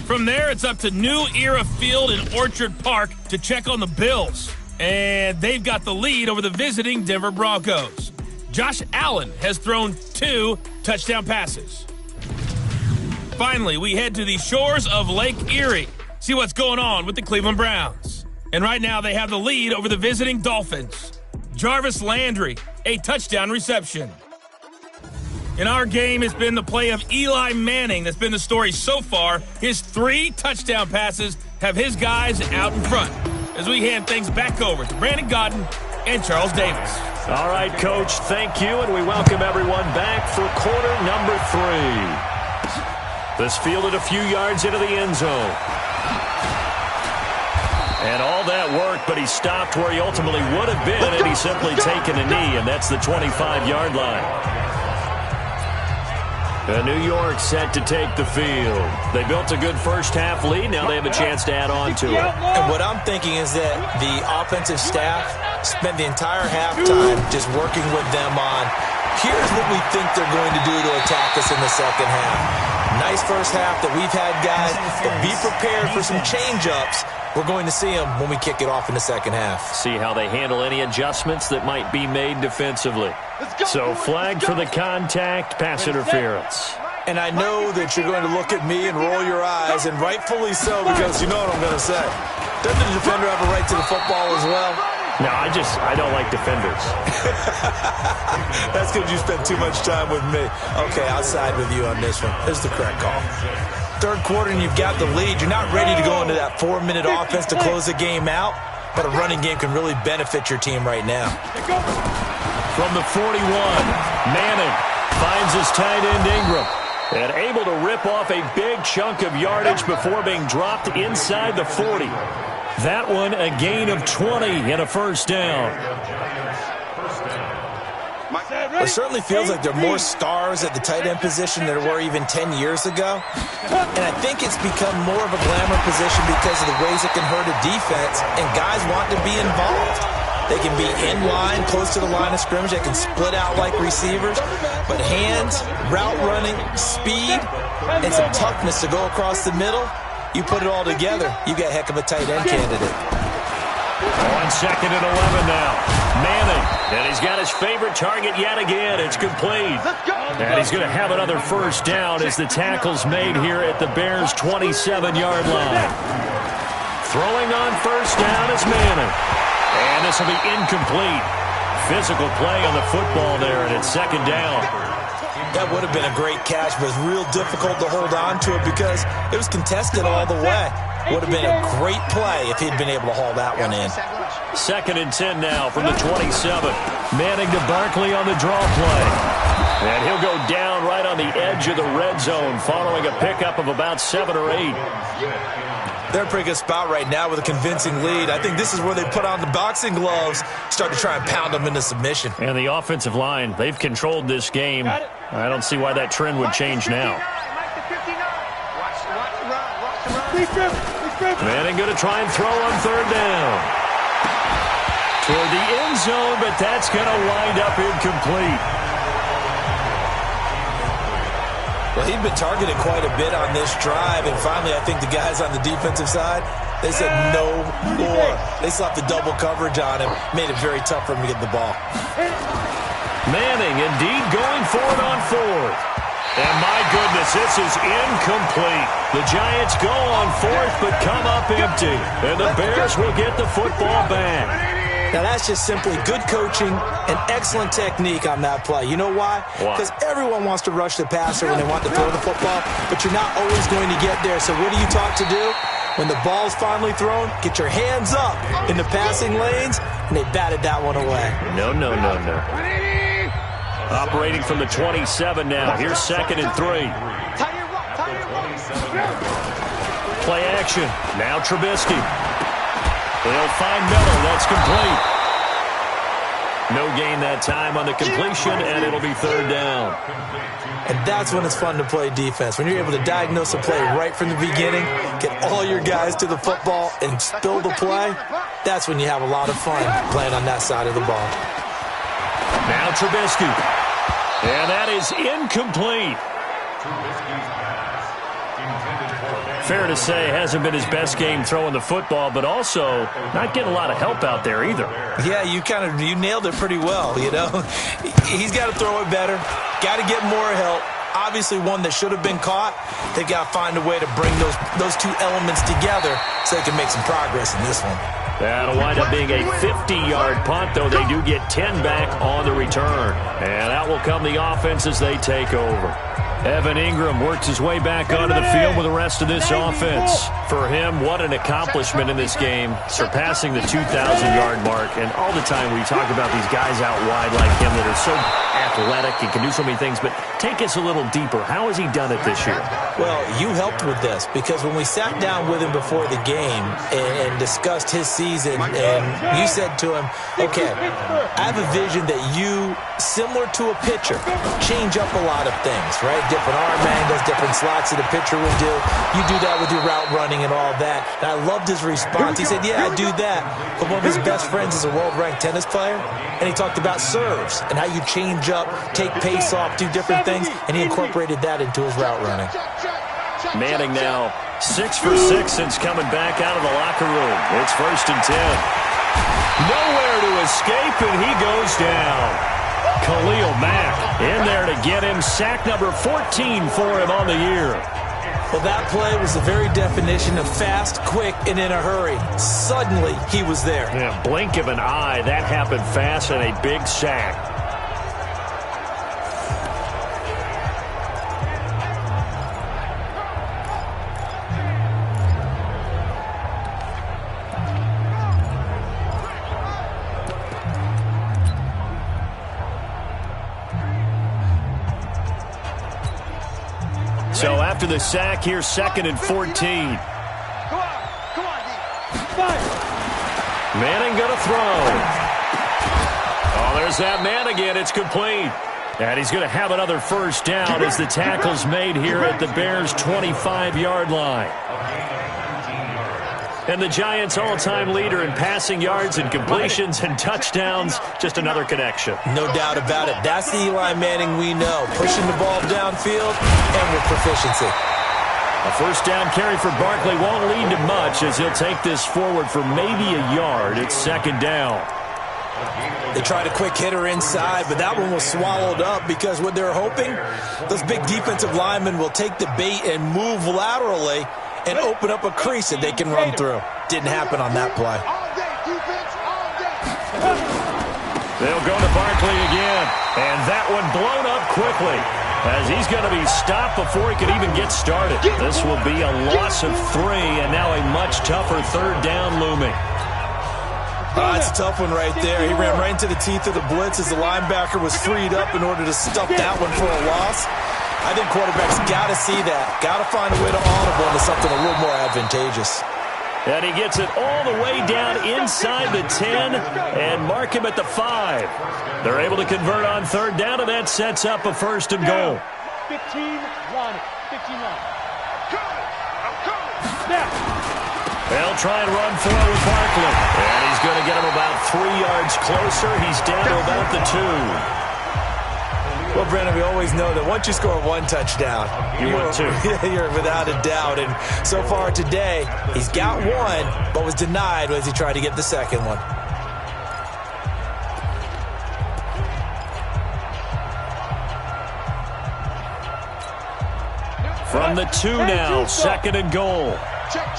From there, it's up to New Era Field in Orchard Park to check on the Bills. And they've got the lead over the visiting Denver Broncos. Josh Allen has thrown 2 touchdown passes. Finally, we head to the shores of Lake Erie. See what's going on with the Cleveland Browns. And right now, they have the lead over the visiting Dolphins. Jarvis Landry, a touchdown reception. In our game, it's been the play of Eli Manning that's been the story so far. His 3 touchdown passes have his guys out in front. As we hand things back over to Brandon Godden and Charles Davis. All right, Coach, thank you, and we welcome everyone back for quarter number 3. This fielded a few yards into the end zone. And all that work, but he stopped where he ultimately would have been had he simply taken a knee, and that's the 25-yard line. New York set to take the field. They built a good first-half lead. Now they have a chance to add on to it. And what I'm thinking is that the offensive staff spent the entire halftime just working with them on, here's what we think they're going to do to attack us in the second half. Nice first half that we've had, guys, but be prepared for some change-ups. We're going to see them when we kick it off in the second half. See how they handle any adjustments that might be made defensively. So flag for the contact, pass interference. And I know that you're going to look at me and roll your eyes, and rightfully so, because you know what I'm going to say. Doesn't the defender have a right to the football as well? No, I don't like defenders. That's because you spend too much time with me. Okay, I'll side with you on this one. This is the correct call. third quarter and you've got the lead, you're not ready to go into that 4-minute offense to close the game out, but a running game can really benefit your team right now. From the 41, Manning finds his tight end Ingram. And able to rip off a big chunk of yardage before being dropped inside the 40. That one a gain of 20 and a first down. It certainly feels like there are more stars at the tight end position than there were even 10 years ago. And I think it's become more of a glamour position because of the ways it can hurt a defense, and guys want to be involved. They can be in line, close to the line of scrimmage. They can split out like receivers. But hands, route running, speed, and some toughness to go across the middle, you put it all together, you got a heck of a tight end candidate. On 2nd and 11 now. Manning, and he's got his favorite target yet again. It's complete. And he's going to have another first down as the tackle's made here at the Bears' 27-yard line. Throwing on first down is Manning. And this will be incomplete. Physical play on the football there, and it's 2nd down. That would have been a great catch, but it's real difficult to hold on to it because it was contested all the way. Would have been a great play if he'd been able to haul that one in. 2nd and 10 now from the 27. Manning to Barkley on the draw play. And he'll go down right on the edge of the red zone following a pickup of about 7 or 8. They're in a pretty good spot right now with a convincing lead. I think this is where they put on the boxing gloves, start to try and pound them into submission. And the offensive line, they've controlled this game. I don't see why that trend would change now. Manning going to try and throw on 3rd down. Toward the end zone, but that's going to wind up incomplete. Well, he'd been targeted quite a bit on this drive, and finally I think the guys on the defensive side, they said no more. They slapped the double coverage on him, made it very tough for him to get the ball. Manning indeed going for it on 4th. And my goodness, this is incomplete. The Giants go on 4th but come up empty. And the Bears will get the football back. Now, that's just simply good coaching and excellent technique on that play. You know why? Because everyone wants to rush the passer when they want to throw the football, but you're not always going to get there. So what are you taught to do? When the ball's finally thrown, get your hands up in the passing lanes, and they batted that one away. No. Operating from the 27 now. Here's 2nd and 3. Play action. Now Trubisky. They'll find Miller. That's complete. No gain that time on the completion, and it'll be 3rd down. And that's when it's fun to play defense. When you're able to diagnose a play right from the beginning, get all your guys to the football, and spill the play, that's when you have a lot of fun playing on that side of the ball. Now Trubisky. And that is incomplete. Fair to say, hasn't been his best game throwing the football, but also not getting a lot of help out there either. Yeah, you nailed it pretty well, you know. He's got to throw it better, got to get more help. Obviously one that should have been caught. They've got to find a way to bring those two elements together so they can make some progress in this one. That'll wind up being a 50-yard punt, though they do get 10 back on the return. And out will come the offense as they take over. Evan Ingram works his way back onto the field with the rest of this offense. For him, what an accomplishment in this game, surpassing the 2,000-yard mark. And all the time we talk about these guys out wide like him that are so athletic and can do so many things, but take us a little deeper. How has he done it this year? Well, you helped with this because when we sat down with him before the game and discussed his season, and you said to him, okay, I have a vision that you, similar to a pitcher, change up a lot of things, right? Different arm angles, different slots that a pitcher would do. You do that with your route running and all that. And I loved his response. He said, yeah, I do that. But one of his best friends is a world-ranked tennis player, and he talked about serves and how you change up, take pace off, do different things, and he incorporated that into his route running. Manning now 6 for 6 since coming back out of the locker room. It's 1st and 10. Nowhere to escape, and he goes down. Khalil Mack in there to get him. Sack number 14 for him on the year. Well, that play was the very definition of fast, quick, and in a hurry. Suddenly, he was there. Yeah, blink of an eye, that happened fast, and a big sack. after the sack here, 2nd and 14. Come on, D. Manning going to throw. Oh, there's that man again. It's complete. And he's going to have another first down as the tackle's made here at the Bears' 25-yard line. And the Giants' all-time leader in passing yards and completions and touchdowns, just another connection. No doubt about it. That's the Eli Manning we know. Pushing the ball downfield and with proficiency. A first down carry for Barkley won't lead to much as he'll take this forward for maybe a yard. It's 2nd down. They tried a quick hitter inside, but that one was swallowed up because what they're hoping, those big defensive linemen will take the bait and move laterally and open up a crease that they can run through. Didn't happen on that play. All day, defense, all day. They'll go to Barkley again, and that one blown up quickly as he's going to be stopped before he could even get started. This will be a loss of 3, and now a much tougher 3rd down looming. It's a tough one right there. He ran right into the teeth of the blitz as the linebacker was freed up in order to stuff that one for a loss. I think quarterbacks got to see that. Got to find a way to audible into something a little more advantageous. And he gets it all the way down inside the 10 and mark him at the 5. They're able to convert on 3rd down, and that sets up a 1st and goal. 15 line. They'll try and run for it with Barkley. And he's going to get him about 3 yards closer. He's down to about the 2. Well, Brandon, we always know that once you score 1 touchdown, you want 2. You're without a doubt. And so far today, he's got 1, but was denied as he tried to get the 2nd one. From the 2 now, 2nd and goal. Check.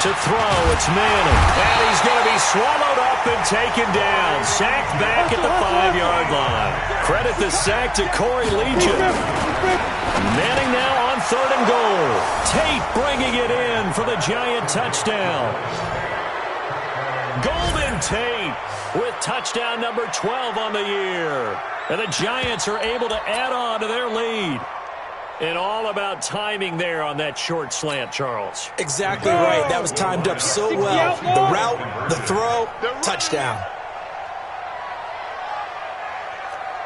To throw, it's Manning. And he's going to be swallowed up and taken down. Sacked back at the 5-yard line. Credit the sack to Corey Legion. Manning now on 3rd and goal. Tate bringing it in for the Giant touchdown. Golden Tate with touchdown number 12 on the year. And the Giants are able to add on to their lead. And all about timing there on that short slant, Charles. Exactly right. That was timed up so well. The route, the throw, touchdown.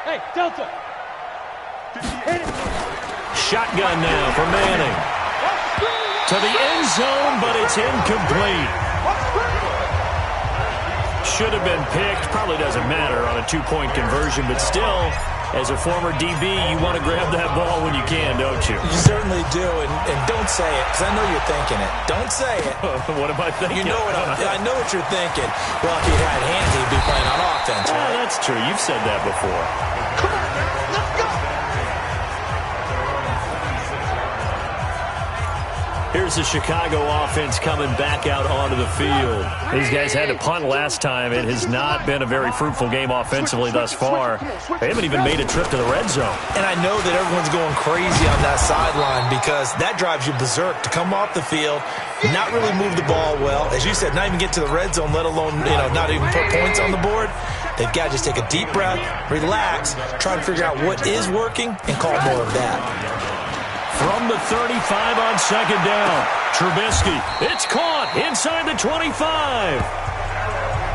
Hey, Delta. Shotgun now for Manning. To the end zone, but it's incomplete. Should have been picked. Probably doesn't matter on a 2-point conversion, but still, as a former DB, you want to grab that ball when you can, don't you? You certainly do, and don't say it, because I know you're thinking it. Don't say it. What am I thinking? You know what I know what you're thinking. Well, if he had hands, he'd be playing on offense, right? That's true. You've said that before. Come on, man. Let's go. Here's the Chicago offense coming back out onto the field. These guys had to punt last time. It has not been a very fruitful game offensively thus far. They haven't even made a trip to the red zone. And I know that everyone's going crazy on that sideline because that drives you berserk to come off the field, not really move the ball well. As you said, not even get to the red zone, let alone, not even put points on the board. They've got to just take a deep breath, relax, try to figure out what is working, and call more of that. From the 35 on 2nd down, Trubisky. It's caught inside the 25.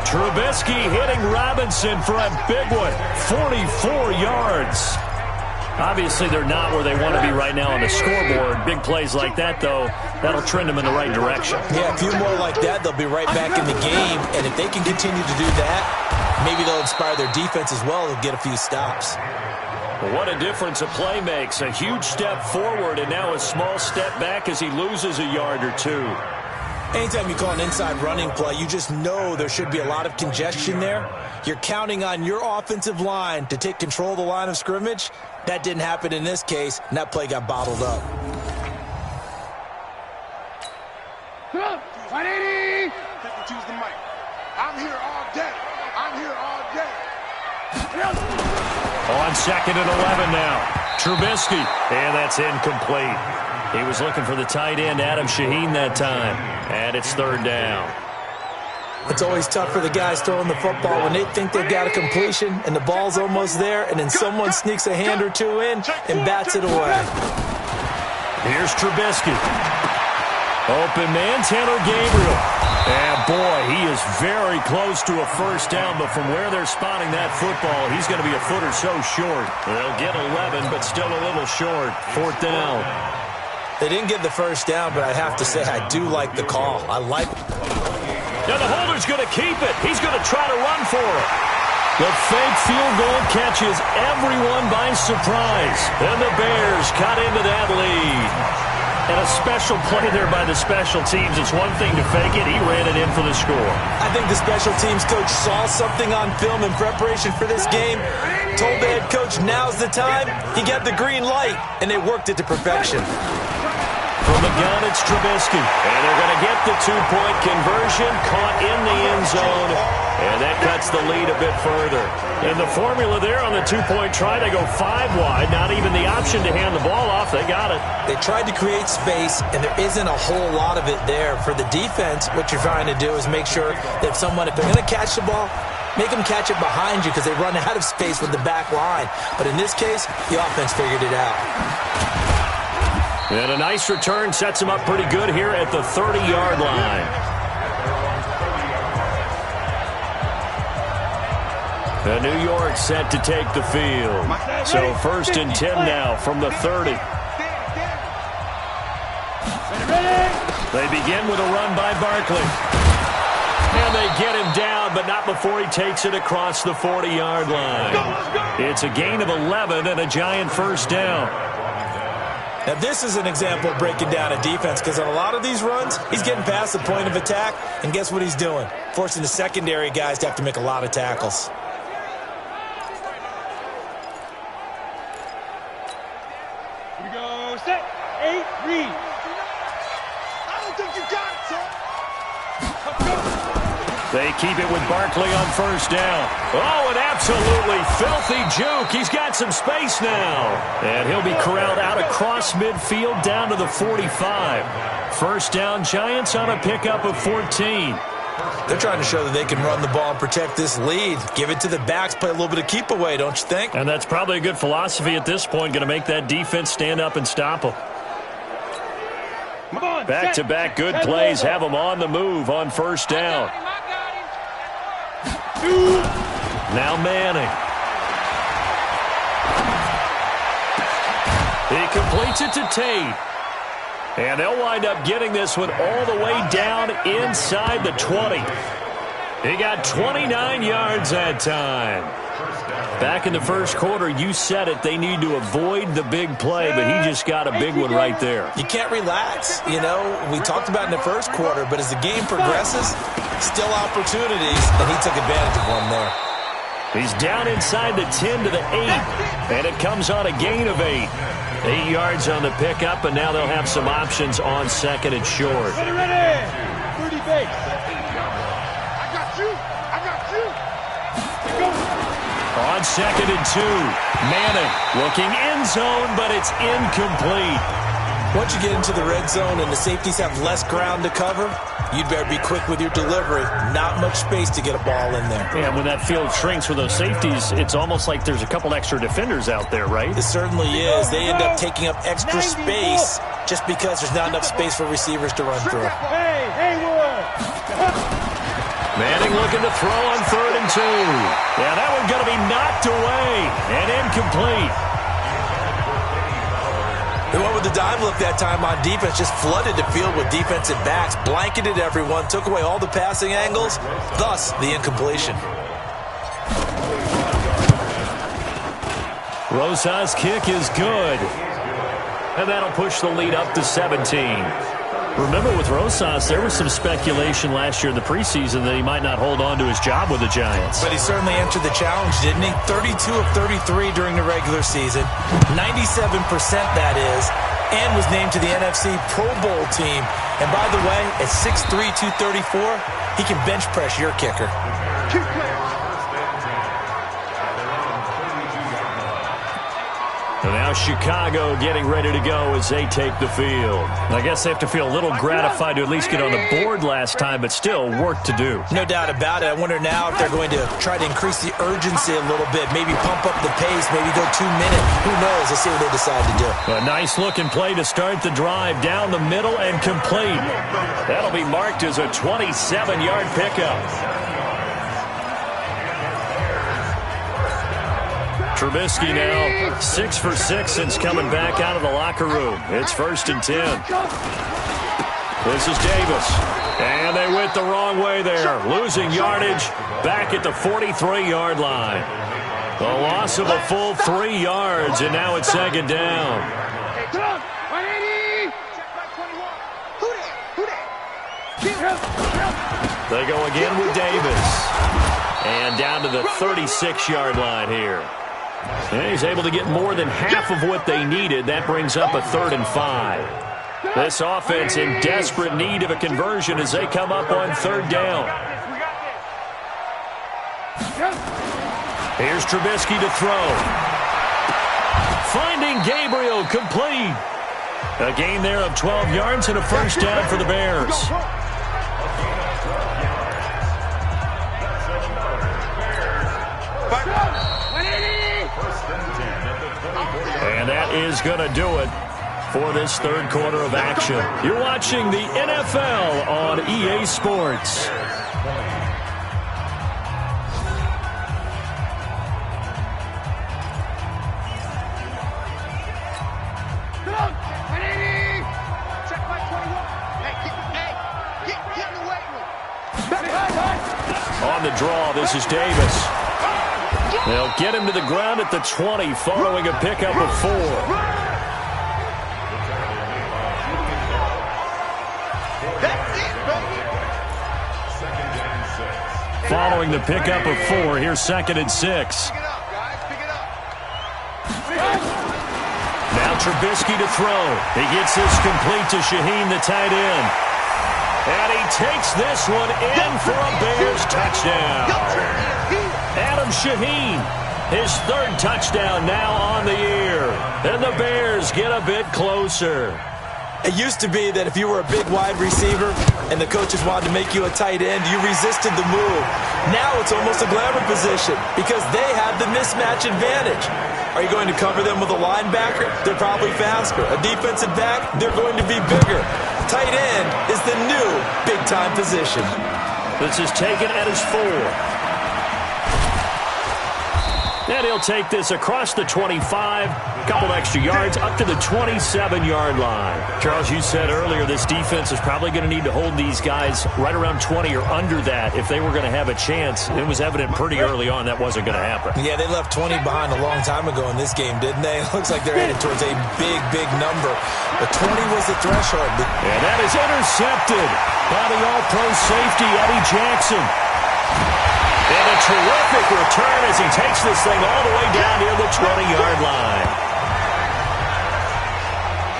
Trubisky hitting Robinson for a big one, 44 yards. Obviously, they're not where they want to be right now on the scoreboard. Big plays like that, though, that'll trend them in the right direction. Yeah, a few more like that, they'll be right back in the game. And if they can continue to do that, maybe they'll inspire their defense as well. They'll get a few stops. What a difference a play makes. A huge step forward and now a small step back as he loses a yard or 2. Anytime you call an inside running play, you just know there should be a lot of congestion there. You're counting on your offensive line to take control of the line of scrimmage. That didn't happen in this case, and that play got bottled up. 180. Choose the mic. I'm here all day. I'm here all day. On 2nd and 11 now. Trubisky, and that's incomplete. He was looking for the tight end, Adam Shaheen, that time. And it's 3rd down. It's always tough for the guys throwing the football when they think they've got a completion and the ball's almost there, and then someone sneaks a hand or two in and bats it away. Here's Trubisky. Open man, Taylor Gabriel. And boy, he is very close to a first down, but from where they're spotting that football, he's going to be a foot or so short. They'll get 11, but still a little short. 4th down. They didn't get the first down, but I have to say I do like the call. I like it. Now the holder's going to keep it. He's going to try to run for it. The fake field goal catches everyone by surprise. And the Bears cut into that lead. And a special play there by the special teams. It's one thing to fake it. He ran it in for the score. I think the special teams coach saw something on film in preparation for this game, told the head coach now's the time. He got the green light, and they worked it to perfection. From the gun, it's Trubisky. And they're going to get the two-point conversion, caught in the end zone. And that cuts the lead a bit further. And the formula there on the two-point try, they go 5 wide. Not even the option to hand the ball off. They got it. They tried to create space, and there isn't a whole lot of it there. For the defense, what you're trying to do is make sure that if they're going to catch the ball, make them catch it behind you because they run out of space with the back line. But in this case, the offense figured it out. And a nice return sets him up pretty good here at the 30-yard line. The New York set to take the field. So 1st and 10 now from the 30. They begin with a run by Barkley. And they get him down, but not before he takes it across the 40-yard line. It's a gain of 11 and a giant first down. Now, this is an example of breaking down a defense because on a lot of these runs, he's getting past the point of attack, and guess what he's doing? Forcing the secondary guys to have to make a lot of tackles. Here we go. Set. 8, read. I don't think you got it, son. They keep it with Barkley on first down. Oh, an absolutely filthy juke. He's got some space now. And he'll be corralled out across midfield down to the 45. First down, Giants on a pickup of 14. They're trying to show that they can run the ball and protect this lead. Give it to the backs, play a little bit of keep away, don't you think? And that's probably a good philosophy at this point, going to make that defense stand up and stop them. Back-to-back good plays have them on the move on first down. Now Manning. He completes it to Tate. And they'll wind up getting this one all the way down inside the 20. He got 29 yards that time. Back in the first quarter, you said it, they need to avoid the big play, but he just got a big one right there. You can't relax. You know, we talked about in the first quarter, but as the game progresses, still opportunities, and he took advantage of one there. He's down inside the 10 to the 8, and it comes on a gain of 8. 8 yards on the pickup, and now they'll have some options on second and short. Ready. 30 base. I got you. On second and 2, Manning looking end zone, but it's incomplete. Once you get into the red zone and the safeties have less ground to cover, you'd better be quick with your delivery. Not much space to get a ball in there. Yeah, when that field shrinks with those safeties, it's almost like there's a couple extra defenders out there, right? It certainly is. They end up taking up extra space just because there's not enough space for receivers to run through. Hey, Haywood. Manning looking to throw on 3rd and 2. Yeah, that one's going to be knocked away and incomplete. They went with the dive look that time on defense, just flooded the field with defensive backs, blanketed everyone, took away all the passing angles, thus the incompletion. Rosas' kick is good. And that'll push the lead up to 17. Remember, with Rosas, there was some speculation last year in the preseason that he might not hold on to his job with the Giants. But he certainly answered the challenge, didn't he? 32 of 33 during the regular season, 97% that is, and was named to the NFC Pro Bowl team. And by the way, at 6'3", 234, he can bench press your kicker. Keep playing. And now Chicago getting ready to go as they take the field. I guess they have to feel a little gratified to at least get on the board last time, but still work to do. No doubt about it. I wonder now if they're going to try to increase the urgency a little bit, maybe pump up the pace, maybe go 2 minutes. Who knows? Let's see what they decide to do. A nice-looking play to start the drive down the middle and complete. That'll be marked as a 27-yard pickup. Trubisky now 6 for 6 since coming back out of the locker room. It's 1st and 10. This is Davis. And they went the wrong way there. Losing yardage back at the 43-yard line. A loss of a full 3 yards, and now it's 2nd down. They go again with Davis. And down to the 36-yard line here. And he's able to get more than half of what they needed. That brings up a 3rd and 5. This offense in desperate need of a conversion as they come up on 3rd down. Here's Trubisky to throw. Finding Gabriel, complete. A gain there of 12 yards and a 1st down for the Bears. And that is going to do it for this 3rd quarter of action. You're watching the NFL on EA Sports. On the draw, this is Davis. They'll get him to the ground at the 20 following a pickup of 4. Following the pickup of 4, here's 2nd and 6. Now Trubisky to throw. He gets this complete to Shaheen, the tight end. And he takes this one in for a Bears touchdown. Adam Shaheen, his 3rd touchdown now on the year. And the Bears get a bit closer. It used to be that if you were a big wide receiver and the coaches wanted to make you a tight end, you resisted the move. Now it's almost a glamour position because they have the mismatch advantage. Are you going to cover them with a linebacker? They're probably faster. A defensive back? They're going to be bigger. Tight end is the new big-time position. This is taken at his 4. And he'll take this across the 25, couple extra yards, up to the 27-yard line. Charles, you said earlier this defense is probably going to need to hold these guys right around 20 or under that if they were going to have a chance. It was evident pretty early on that wasn't going to happen. Yeah, they left 20 behind a long time ago in this game, didn't they? It looks like they're headed towards a big, big number. But 20 was the threshold. And that is intercepted by the all-pro safety, Eddie Jackson. And a terrific return as he takes this thing all the way down near the 20-yard line.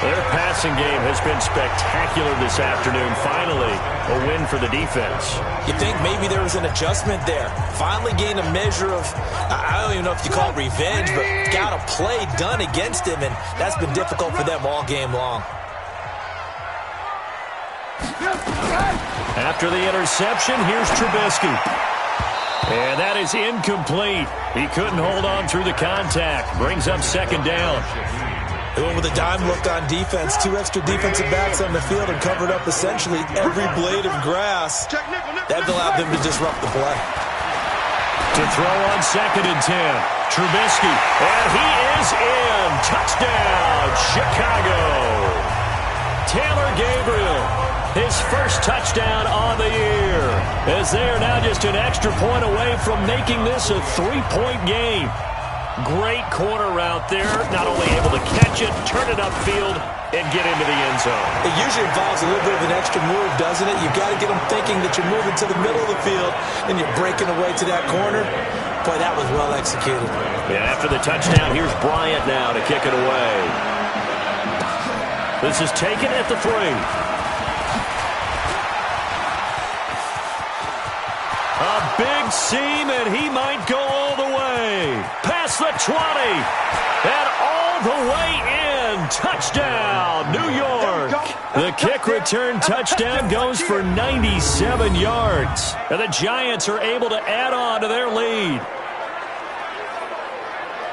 Their passing game has been spectacular this afternoon. Finally, a win for the defense. You think maybe there was an adjustment there. Finally gained a measure of, I don't even know if you call it revenge, but got a play done against him, and that's been difficult for them all game long. After the interception, here's Trubisky. And that is incomplete. He couldn't hold on through the contact. Brings up 2nd down. They went with a dime look on defense. 2 extra defensive backs on the field and covered up essentially every blade of grass. That allowed them to disrupt the play. To throw on 2nd and 10. Trubisky. And he is in. Touchdown, Chicago. Taylor Gabriel. His 1st touchdown on the year, as they are now just an extra point away from making this a 3-point game. Great corner route there, not only able to catch it, turn it upfield, and get into the end zone. It usually involves a little bit of an extra move, doesn't it? You've got to get them thinking that you're moving to the middle of the field, and you're breaking away to that corner. Boy, that was well executed. Yeah, after the touchdown, here's Bryant now to kick it away. This is taken at the 3. A big seam, and he might go all the way. Past the 20. And all all the way in. Touchdown, New York. The kick return touchdown goes for 97 yards. And the Giants are able to add on to their lead.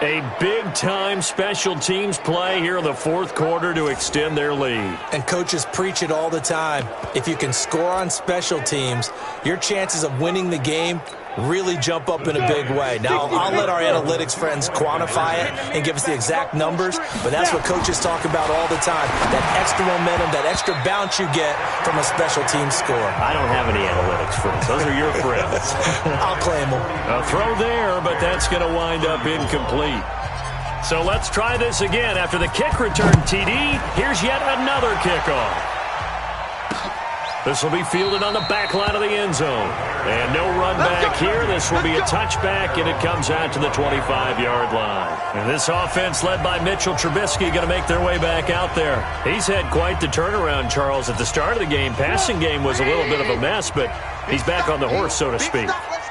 A big-time special teams play here in the fourth quarter to extend their lead. And coaches preach it all the time. If you can score on special teams, your chances of winning the game really jump up in a big way. Now, I'll let our analytics friends quantify it and give us the exact numbers, but that's what coaches talk about all the time. That extra momentum, that extra bounce you get from a special team score. I don't have any analytics friends. Those are your friends. I'll claim them. A throw there, but that's going to wind up incomplete. So let's try this again. After the kick return TD, here's yet another kickoff. This will be fielded on the back line of the end zone. And no run back here. This will be a touchback, and it comes out to the 25-yard line. And this offense led by Mitchell Trubisky going to make their way back out there. He's had quite the turnaround, Charles. At the start of the game, passing game was a little bit of a mess, but he's back on the horse, so to speak.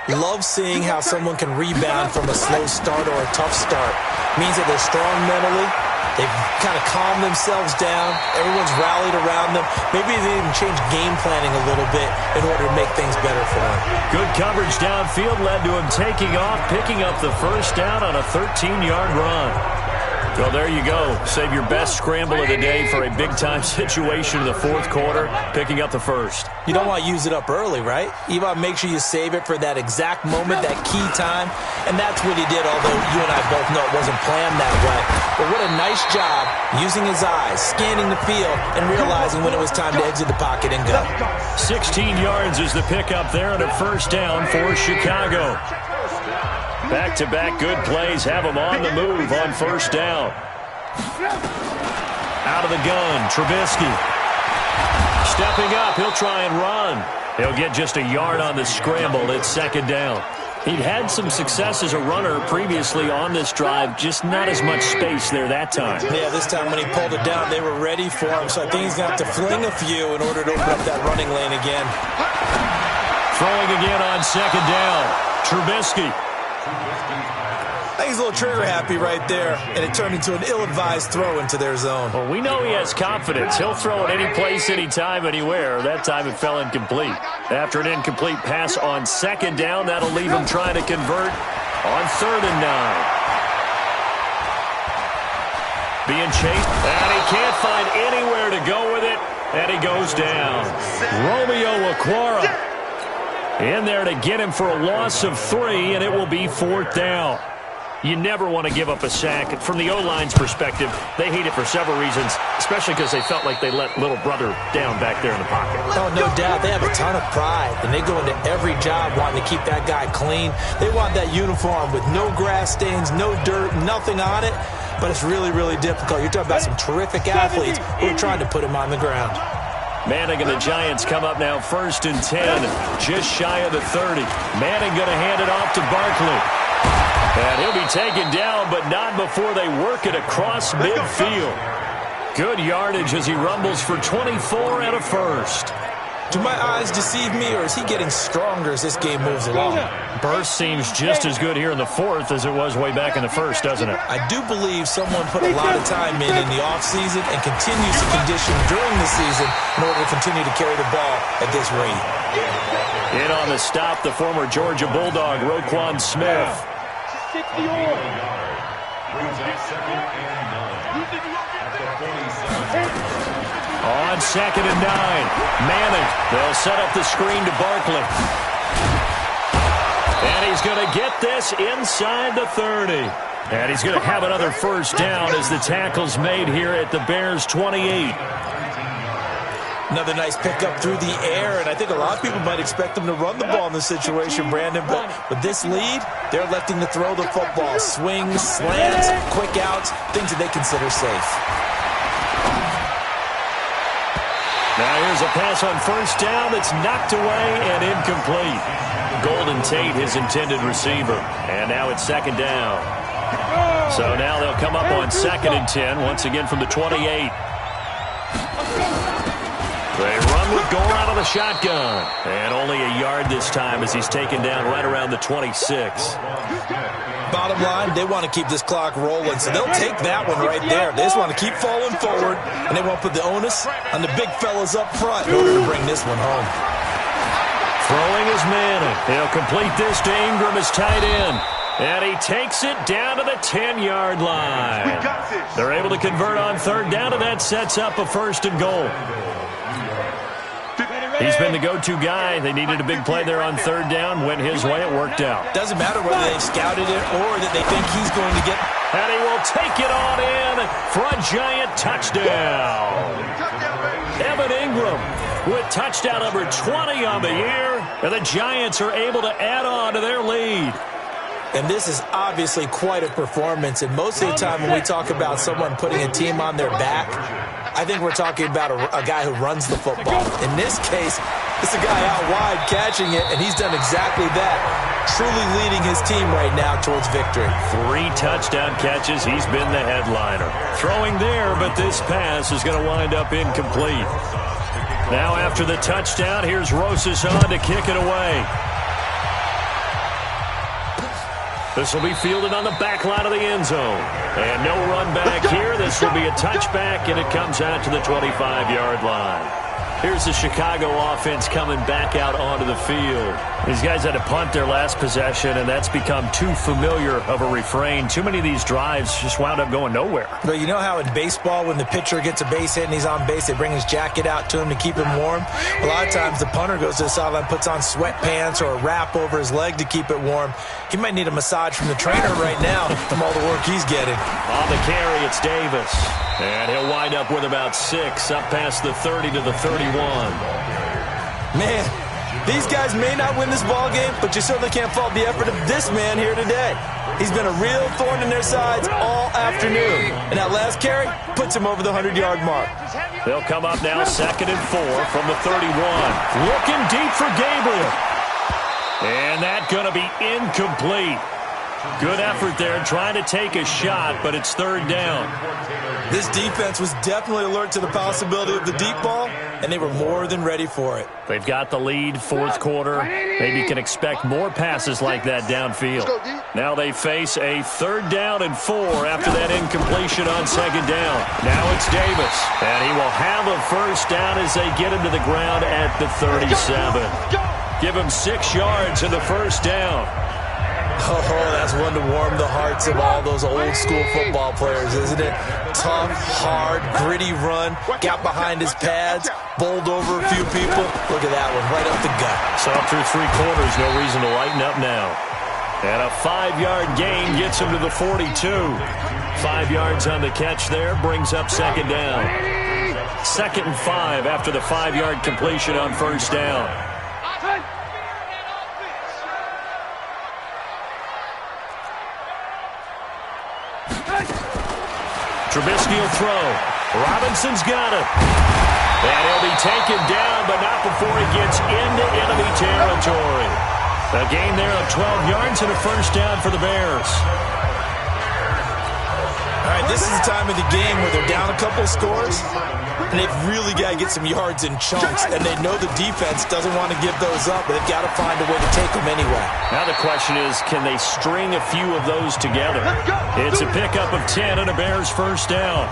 Love seeing how someone can rebound from a slow start or a tough start. Means that they're strong mentally. They've kind of calmed themselves down. Everyone's rallied around them. Maybe they even change game planning a little bit in order to make things better for them. Good coverage downfield led to him taking off, picking up the first down on a 13-yard run. Well, there you go. Save your best scramble of the day for a big-time situation in the fourth quarter, picking up the first. You don't want to use it up early, right? You want to make sure you save it for that exact moment, that key time. And that's what he did, although you and I both know it wasn't planned that way. But what a nice job using his eyes, scanning the field, and realizing when it was time to exit the pocket and go. 16 yards is the pickup there and a first down for Chicago. Back-to-back good plays have him on the move on first down. Out of the gun, Trubisky. Stepping up, he'll try and run. He'll get just a yard on the scramble. It's second down. He'd had some success as a runner previously on this drive, just not as much space there that time. Yeah, this time when he pulled it down, they were ready for him, so I think he's going to have to fling a few in order to open up that running lane again. Throwing again on second down, Trubisky. I think he's a little trigger happy right there, and it turned into an ill-advised throw into their zone. Well, we know he has confidence. He'll throw it any place, anytime, anywhere. That time it fell incomplete. After an incomplete pass on second down, that'll leave him trying to convert on 3rd and 9. Being chased, and he can't find anywhere to go with it, and he goes down. Romeo Okwara in there to get him for a loss of 3, and it will be 4th down. You never want to give up a sack. From the O-line's perspective, they hate it for several reasons, especially because they felt like they let little brother down back there in the pocket. Oh, no doubt. They have a ton of pride, and they go into every job wanting to keep that guy clean. They want that uniform with no grass stains, no dirt, nothing on it, but it's really, really difficult. You're talking about some terrific athletes who are trying to put him on the ground. Manning and the Giants come up now 1st and 10, just shy of the 30. Manning going to hand it off to Barkley. And he'll be taken down, but not before they work it across midfield. Good yardage as he rumbles for 24 and a first. Do my eyes deceive me, or is he getting stronger as this game moves along? Burst seems just as good here in the 4th as it was way back in the 1st, doesn't it? I do believe someone put a lot of time in the offseason and continues to condition during the season in order to continue to carry the ball at this rate. In on the stop, the former Georgia Bulldog, Roquan Smith. 60 yards. On 2nd and 9, Manning. They'll set up the screen to Barkley. And he's going to get this inside the 30. And he's going to have another first down as the tackle's made here at the Bears' 28. Another nice pickup through the air, and I think a lot of people might expect them to run the ball in this situation, Brandon, but with this lead, they're electing to throw the football. Swings, slants, quick outs, things that they consider safe. Now here's a pass on first down that's knocked away and incomplete. Golden Tate, his intended receiver, and now it's 2nd down. So now they'll come up on 2nd and 10, once again from the 28. They run with goal out of the shotgun. And only a yard this time as he's taken down right around the 26. Bottom line, they want to keep this clock rolling, so they'll take that one right there. They just want to keep falling forward, and they won't put the onus on the big fellas up front in order to bring this one home. Throwing is Manning. He'll complete this to Ingram as tight end. And he takes it down to the 10-yard line. They're able to convert on third down, and that sets up a 1st and goal. He's been the go-to guy. They needed a big play there on third down. Went his way. It worked out. Doesn't matter whether they've scouted it or that they think he's going to get. And he will take it on in for a Giant touchdown. Evan Ingram with touchdown number 20 on the year. And the Giants are able to add on to their lead. And this is obviously quite a performance. And most of the time when we talk about someone putting a team on their back, I think we're talking about a guy who runs the football. In this case, it's a guy out wide catching it, and he's done exactly that, truly leading his team right now towards victory. 3 touchdown catches. He's been the headliner. Throwing there, but this pass is going to wind up incomplete. Now after the touchdown, here's Rosas on to kick it away. This will be fielded on the back line of the end zone. And no run back here. This will be a touchback, and it comes out to the 25-yard line. Here's the Chicago offense coming back out onto the field. These guys had to punt their last possession, and that's become too familiar of a refrain. Too many of these drives just wound up going nowhere. But you know how in baseball, when the pitcher gets a base hit and he's on base, they bring his jacket out to him to keep him warm? A lot of times the punter goes to the sideline, puts on sweatpants or a wrap over his leg to keep it warm. He might need a massage from the trainer right now from all the work he's getting. On the carry, it's Davis. And he'll wind up with about 6, up past the 30 to the 31. Man, these guys may not win this ball game, but you certainly can't fault the effort of this man here today. He's been a real thorn in their sides all afternoon. And that last carry puts him over the 100-yard mark. They'll come up now 2nd and 4 from the 31. Looking deep for Gabriel. And that's going to be incomplete. Good effort there trying to take a shot, but it's 3rd down. This defense was definitely alert to the possibility of the deep ball, and they were more than ready for it. They've got the lead, 4th quarter. Maybe you can expect more passes like that downfield. Now they face a 3rd down and 4 after that incompletion on 2nd down. Now it's Davis, and he will have a 1st down as they get him to the ground at the 37. Give him 6 yards in the 1st down. Oh, that's one to warm the hearts of all those old-school football players, isn't it? Tough, hard, gritty run, got behind his pads, bowled over a few people. Look at that one, right up the gut. So through 3 quarters, no reason to lighten up now. And a 5-yard gain gets him to the 42. 5 yards on the catch there, brings up 2nd down. 2nd and 5 after the 5-yard completion on 1st down. Trubisky will throw. Robinson's got it. And he'll be taken down, but not before he gets into enemy territory. A gain there of 12 yards and a 1st down for the Bears. All right, this is the time of the game where they're down a couple of scores, and they've really got to get some yards in chunks, and they know the defense doesn't want to give those up, but they've got to find a way to take them anyway. Now the question is, can they string a few of those together? It's a pickup of 10 and a Bears 1st down.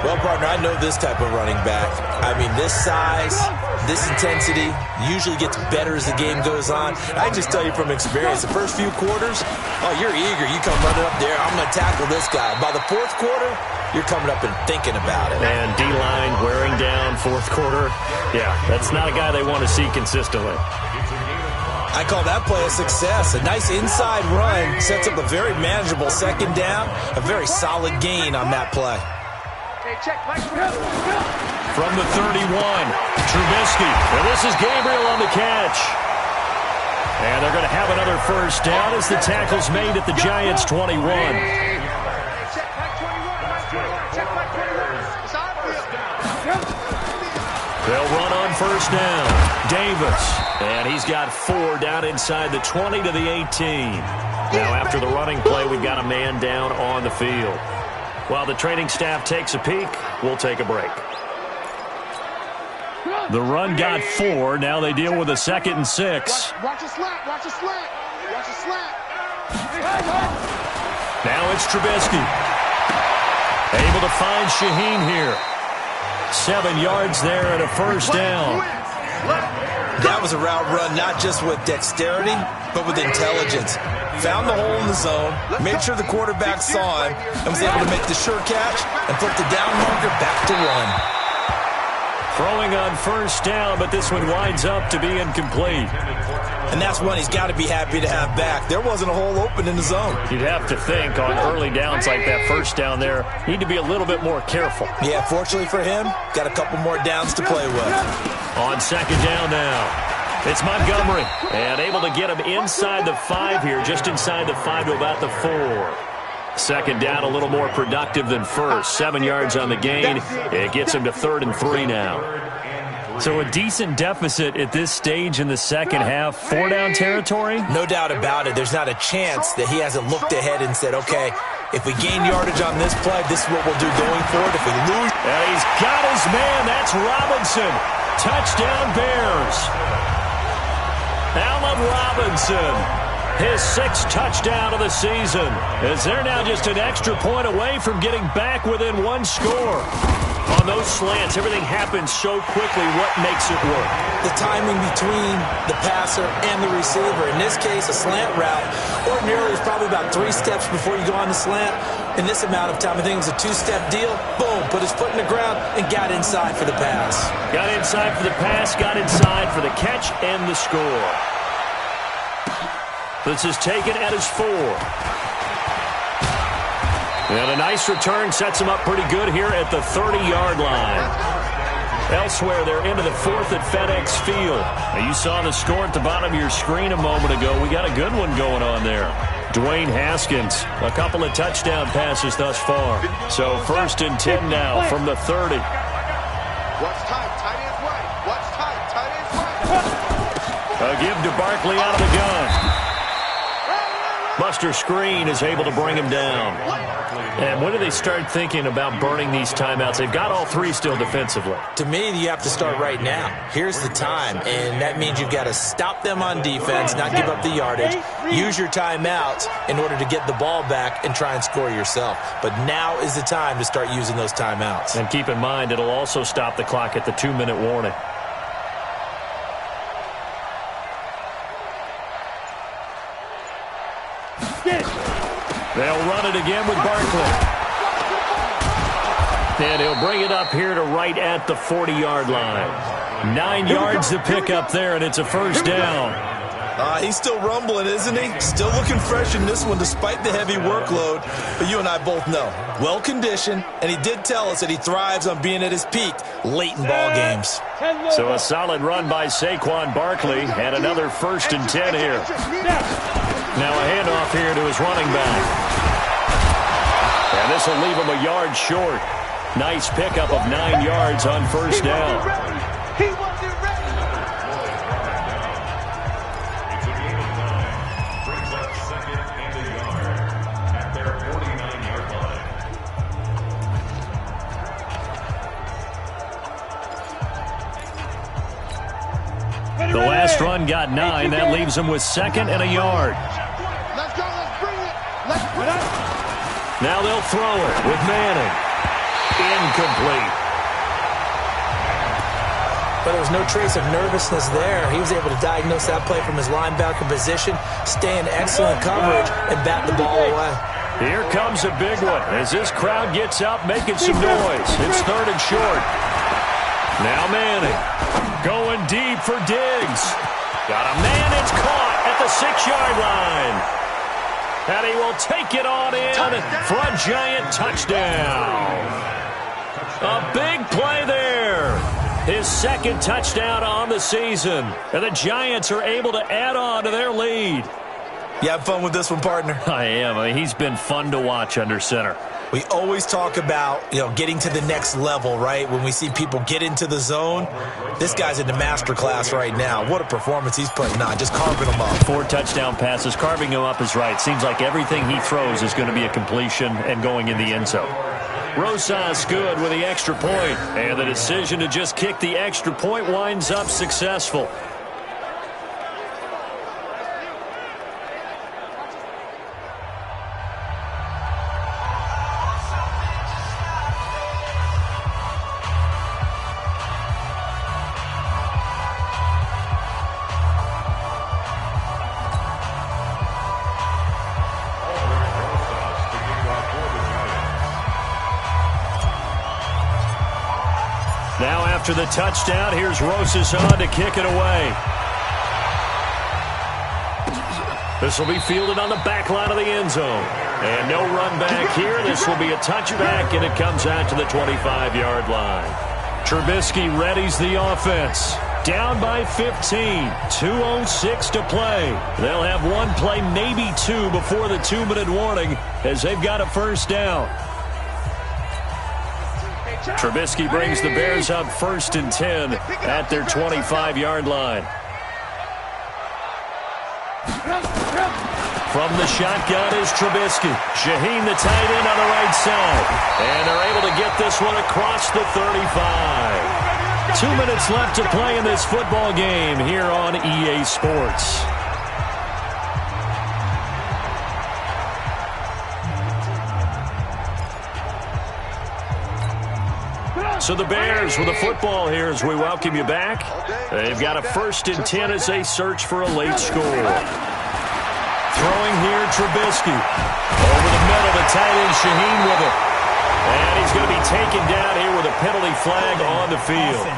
Well, partner, I know this type of running back. I mean, this size, this intensity usually gets better as the game goes on. I just tell you from experience, the first few quarters, oh, you're eager. You come running up there, I'm going to tackle this guy. By the 4th quarter, you're coming up and thinking about it. And D-line wearing down 4th quarter. Yeah, that's not a guy they want to see consistently. I call that play a success. A nice inside run sets up a very manageable 2nd down, a very solid gain on that play. From the 31, Trubisky. And this is Gabriel on the catch. And they're going to have another 1st down as the tackle's made at the Giants' 21. They'll run on 1st down. Davis. And he's got 4 down inside the 20 to the 18. Now after the running play, we've got a man down on the field. While the training staff takes a peek, we'll take a break. The run got 4. Now they deal with a 2nd and 6. Watch a slant. Watch a slant. Watch a slant. Now it's Trubisky. Able to find Shaheen here. 7 yards there and a first down. That was a route run not just with dexterity, but with intelligence. Found the hole in the zone, made sure the quarterback saw him, and was able to make the sure catch and put the down marker back to 1. Throwing on first down, but this one winds up to be incomplete. And that's one he's got to be happy to have back. There wasn't a hole open in the zone. You'd have to think on early downs like that first down there, need to be a little bit more careful. Yeah, fortunately for him, got a couple more downs to play with. On 2nd down now, it's Montgomery. And able to get him inside the 5 here, just inside the 5 to about the 4. 2nd down, a little more productive than first. 7 yards on the gain. It gets him to 3rd and 3 now. So a decent deficit at this stage in the second half. 4-down territory? No doubt about it. There's not a chance that he hasn't looked ahead and said, okay, if we gain yardage on this play, this is what we'll do going forward. If we lose... And he's got his man. That's Robinson. Touchdown Bears. Allen Robinson. His 6th touchdown of the season, as they're now just an extra point away from getting back within 1 score. On those slants, everything happens so quickly. What makes it work? The timing between the passer and the receiver. In this case, a slant route. Ordinarily, it's probably about 3 steps before you go on the slant. In this amount of time, I think it was a 2-step deal. Boom, put his foot in the ground and got inside for the pass. Got inside for the pass, got inside for the catch and the score. This is taken at his 4. And a nice return sets him up pretty good here at the 30-yard line. Elsewhere, they're into the 4th at FedEx Field. Now, you saw the score at the bottom of your screen a moment ago. We got a good one going on there. Dwayne Haskins, a couple of touchdown passes thus far. So 1st and 10 now from the 30. Watch tight. Tight ends right. Watch tight. Tight ends right. A give to Barkley out of the gun. Buster Screen is able to bring him down. And when do they start thinking about burning these timeouts? They've got all 3 still defensively. To me, you have to start right now. Here's the time, and that means you've got to stop them on defense, not give up the yardage, use your timeouts in order to get the ball back and try and score yourself. But now is the time to start using those timeouts. And keep in mind, it'll also stop the clock at the 2-minute warning. They'll run it again with Barkley. And he'll bring it up here to right at the 40-yard line. 9 yards to pick up there, and it's a first down. He's still rumbling, isn't he? Still looking fresh in this one despite the heavy workload. But you and I both know, well-conditioned, and he did tell us that he thrives on being at his peak late in ball games. So a solid run by Saquon Barkley, and another 1st and 10 here. Now a handoff here to his running back. And this will leave him a yard short. Nice pickup of 9 yards on first down. He wasn't ready. The last run got 9. That leaves him with 2nd and a yard. Let's go. Let's bring it. Let's bring it. Now they'll throw it with Manning. Incomplete. But there was no trace of nervousness there. He was able to diagnose that play from his linebacker position, stay in excellent coverage, and bat the ball away. Here comes a big one as this crowd gets up making some noise. It's 3rd and short. Now Manning going deep for Diggs. Got a man, it's caught at the 6-yard line. And he will take it on in for a giant touchdown. A big play there. His 2nd touchdown on the season. And the Giants are able to add on to their lead. You have fun with this one, partner? I am. I mean, he's been fun to watch under center. We always talk about, getting to the next level, right? When we see people get into the zone, this guy's in the master class right now. What a performance he's putting on, just carving them up. 4 touchdown passes. Carving him up is right. Seems like everything he throws is going to be a completion and going in the end zone. Rosas good with the extra point. And the decision to just kick the extra point winds up successful. Now after the touchdown, here's Rosas on to kick it away. This will be fielded on the back line of the end zone. And no run back here. This will be a touchback, and it comes out to the 25-yard line. Trubisky readies the offense. Down by 15. 2:06 to play. They'll have one play, maybe two, before the 2-minute warning as they've got a first down. Trubisky brings the Bears up 1st and 10 at their 25-yard line. From the shotgun is Trubisky. Shaheen, the tight end, on the right side. And they're able to get this one across the 35. 2 minutes left to play in this football game here on EA Sports. So the Bears with the football here as we welcome you back. They've got a 1st and 10 as they search for a late score. Throwing here, Trubisky. Over the middle, the tight end Shaheen with it. And he's going to be taken down here with a penalty flag on the field.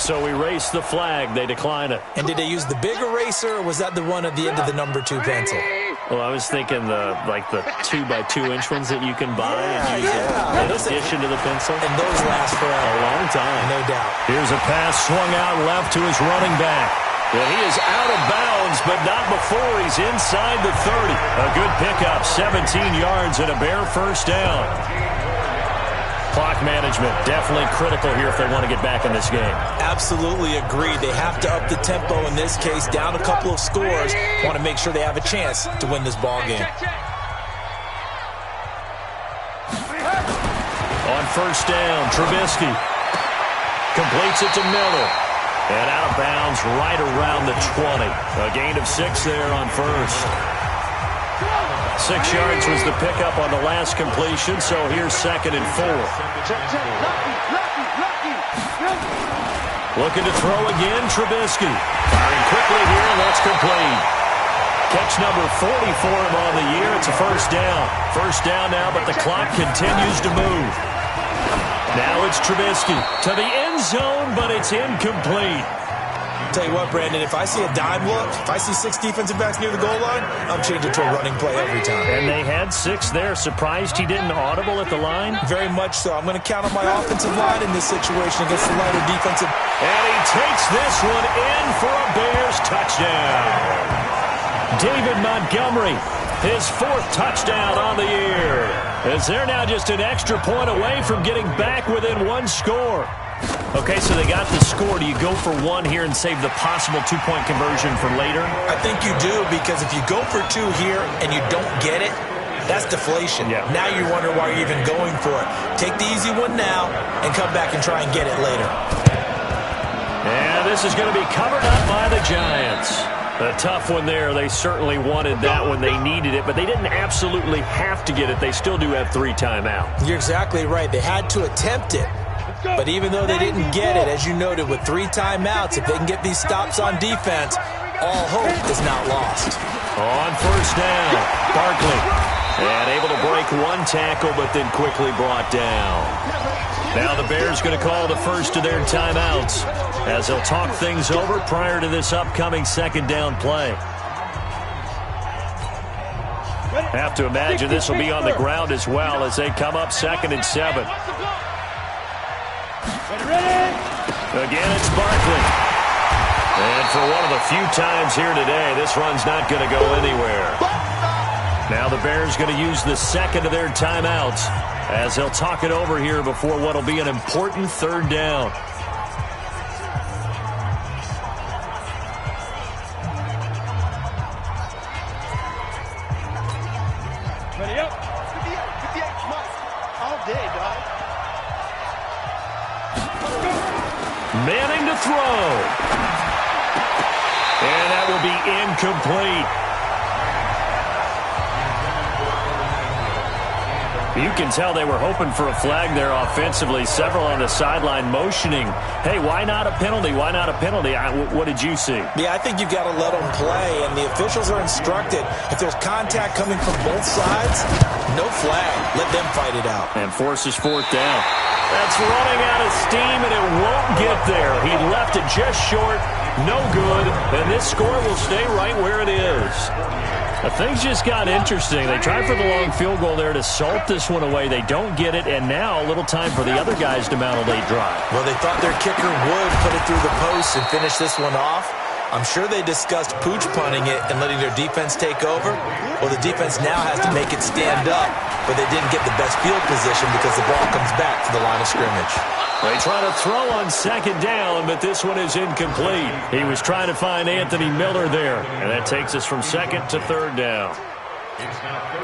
So we race the flag. They decline it. And did they use the big eraser, or was that the one at the end of the number 2 pencil? Well, I was thinking the 2x2-inch ones that you can buy and use in addition to the pencil. And those last forever. A long time. No doubt. Here's a pass swung out left to his running back. And he is out of bounds, but not before he's inside the 30. A good pickup, 17 yards and a Bear first down. Clock management, definitely critical here if they want to get back in this game. Absolutely agreed. They have to up the tempo in this case, down a couple of scores. Want to make sure they have a chance to win this ball game. On first down, Trubisky completes it to Miller. And out of bounds right around the 20. A gain of 6 there on first. 6 yards was the pickup on the last completion, so here's 2nd and 4. Looking to throw again, Trubisky. Firing quickly here, and that's complete. Catch number 40 for him on the year. It's a first down. First down now, but the clock continues to move. Now it's Trubisky to the end zone, but it's incomplete. Tell you what, Brandon, if I see a dime look, if I see 6 defensive backs near the goal line, I'm changing to a running play every time. And they had 6 there. Surprised he didn't audible at the line? Very much so. I'm going to count on my offensive line in this situation against the lighter defensive. And he takes this one in for a Bears touchdown. David Montgomery, his 4th touchdown on the year. As they're now just an extra point away from getting back within 1 score. Okay, so they got the score. Do you go for 1 here and save the possible 2-point conversion for later? I think you do, because if you go for 2 here and you don't get it, that's deflation. Yeah. Now you wonder why you're even going for it. Take the easy one now and come back and try and get it later. And this is going to be covered up by the Giants. A tough one there. They certainly wanted that when they needed it, but they didn't absolutely have to get it. They still do have 3 timeouts. You're exactly right. They had to attempt it. But even though they didn't get it, as you noted, with 3 timeouts, if they can get these stops on defense, all hope is not lost. On first down, Barkley. And able to break 1 tackle, but then quickly brought down. Now the Bears going to call the first of their timeouts as they'll talk things over prior to this upcoming 2nd down play. Have to imagine this will be on the ground as well as they come up 2nd and 7. Again, it's Barkley. And for one of the few times here today, this run's not going to go anywhere. Now the Bears going to use the 2nd of their timeouts as they'll talk it over here before what will be an important 3rd down. Manning to throw. And that will be incomplete. You can tell they were hoping for a flag there offensively. Several on the sideline motioning, hey, why not a penalty? Why not a penalty? What did you see? Yeah, I think you've got to let them play, and the officials are instructed. If there's contact coming from both sides, no flag. Let them fight it out. And forces fourth down. That's running out of steam, and it won't get there. He left it just short. No good. And this score will stay right where it is. Things just got interesting. They tried for the long field goal there to salt this one away. They don't get it, and now a little time for the other guys to mount a late drive. Well, they thought their kicker would put it through the post and finish this one off. I'm sure they discussed pooch punting it and letting their defense take over. Well, the defense now has to make it stand up, but they didn't get the best field position because the ball comes back to the line of scrimmage. They try to throw on second down, but this one is incomplete. He was trying to find Anthony Miller there, and that takes us from second to third down.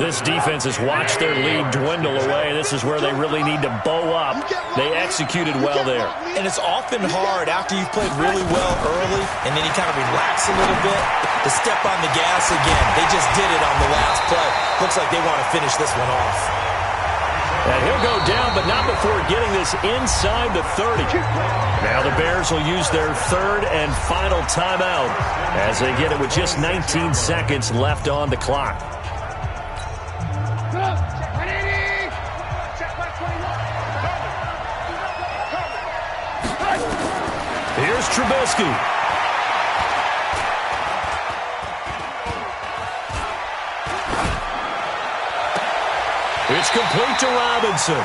This defense has watched their lead dwindle away. This is where they really need to bow up. They executed well there. And it's often hard after you've played really well early and then you kind of relax a little bit to step on the gas again. They just did it on the last play. Looks like they want to finish this one off. And he'll go down, but not before getting this inside the 30. Now the Bears will use their third and final timeout as they get it with just 19 seconds left on the clock. Here's Trubisky. It's complete to Robinson.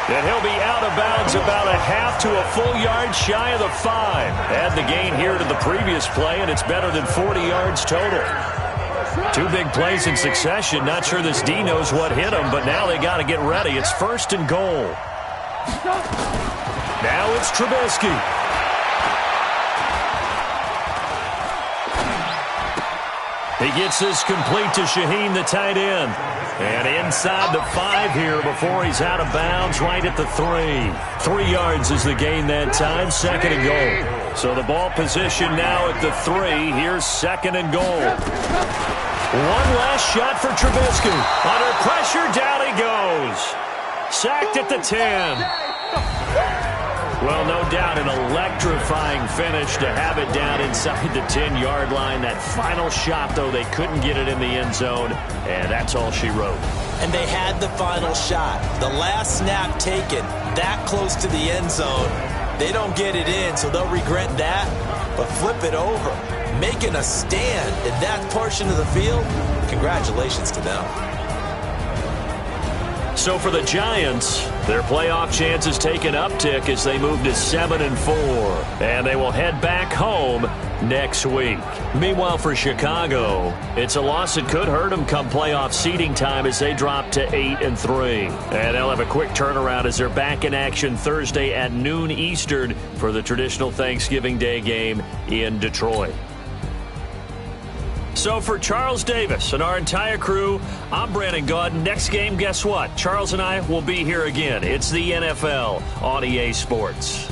And he'll be out of bounds about a half to a full yard shy of the 5. Add the gain here to the previous play, and it's better than 40 yards total. Two big plays in succession. Not sure this D knows what hit him, but now they got to get ready. It's first and goal. Now it's Trubisky. He gets this complete to Shaheen, the tight end. And inside the 5 here before he's out of bounds, right at the 3. 3 yards is the gain that time, second and goal. So the ball position now at the 3. Here's second and goal. One last shot for Trubisky. Under pressure, down he goes. Sacked at the 10. Well, no doubt an electrifying finish to have it down inside the 10-yard line. That final shot, though, they couldn't get it in the end zone, and that's all she wrote. And they had the final shot. The last snap taken that close to the end zone. They don't get it in, so they'll regret that, but flip it over. Making a stand in that portion of the field, congratulations to them. So for the Giants, their playoff chances take an uptick as they move to 7-4. And they will head back home next week. Meanwhile, for Chicago, it's a loss that could hurt them come playoff seeding time as they drop to 8-3. And they'll have a quick turnaround as they're back in action Thursday at noon Eastern for the traditional Thanksgiving Day game in Detroit. So for Charles Davis and our entire crew, I'm Brandon Gaudin. Next game, guess what? Charles and I will be here again. It's the NFL on EA Sports.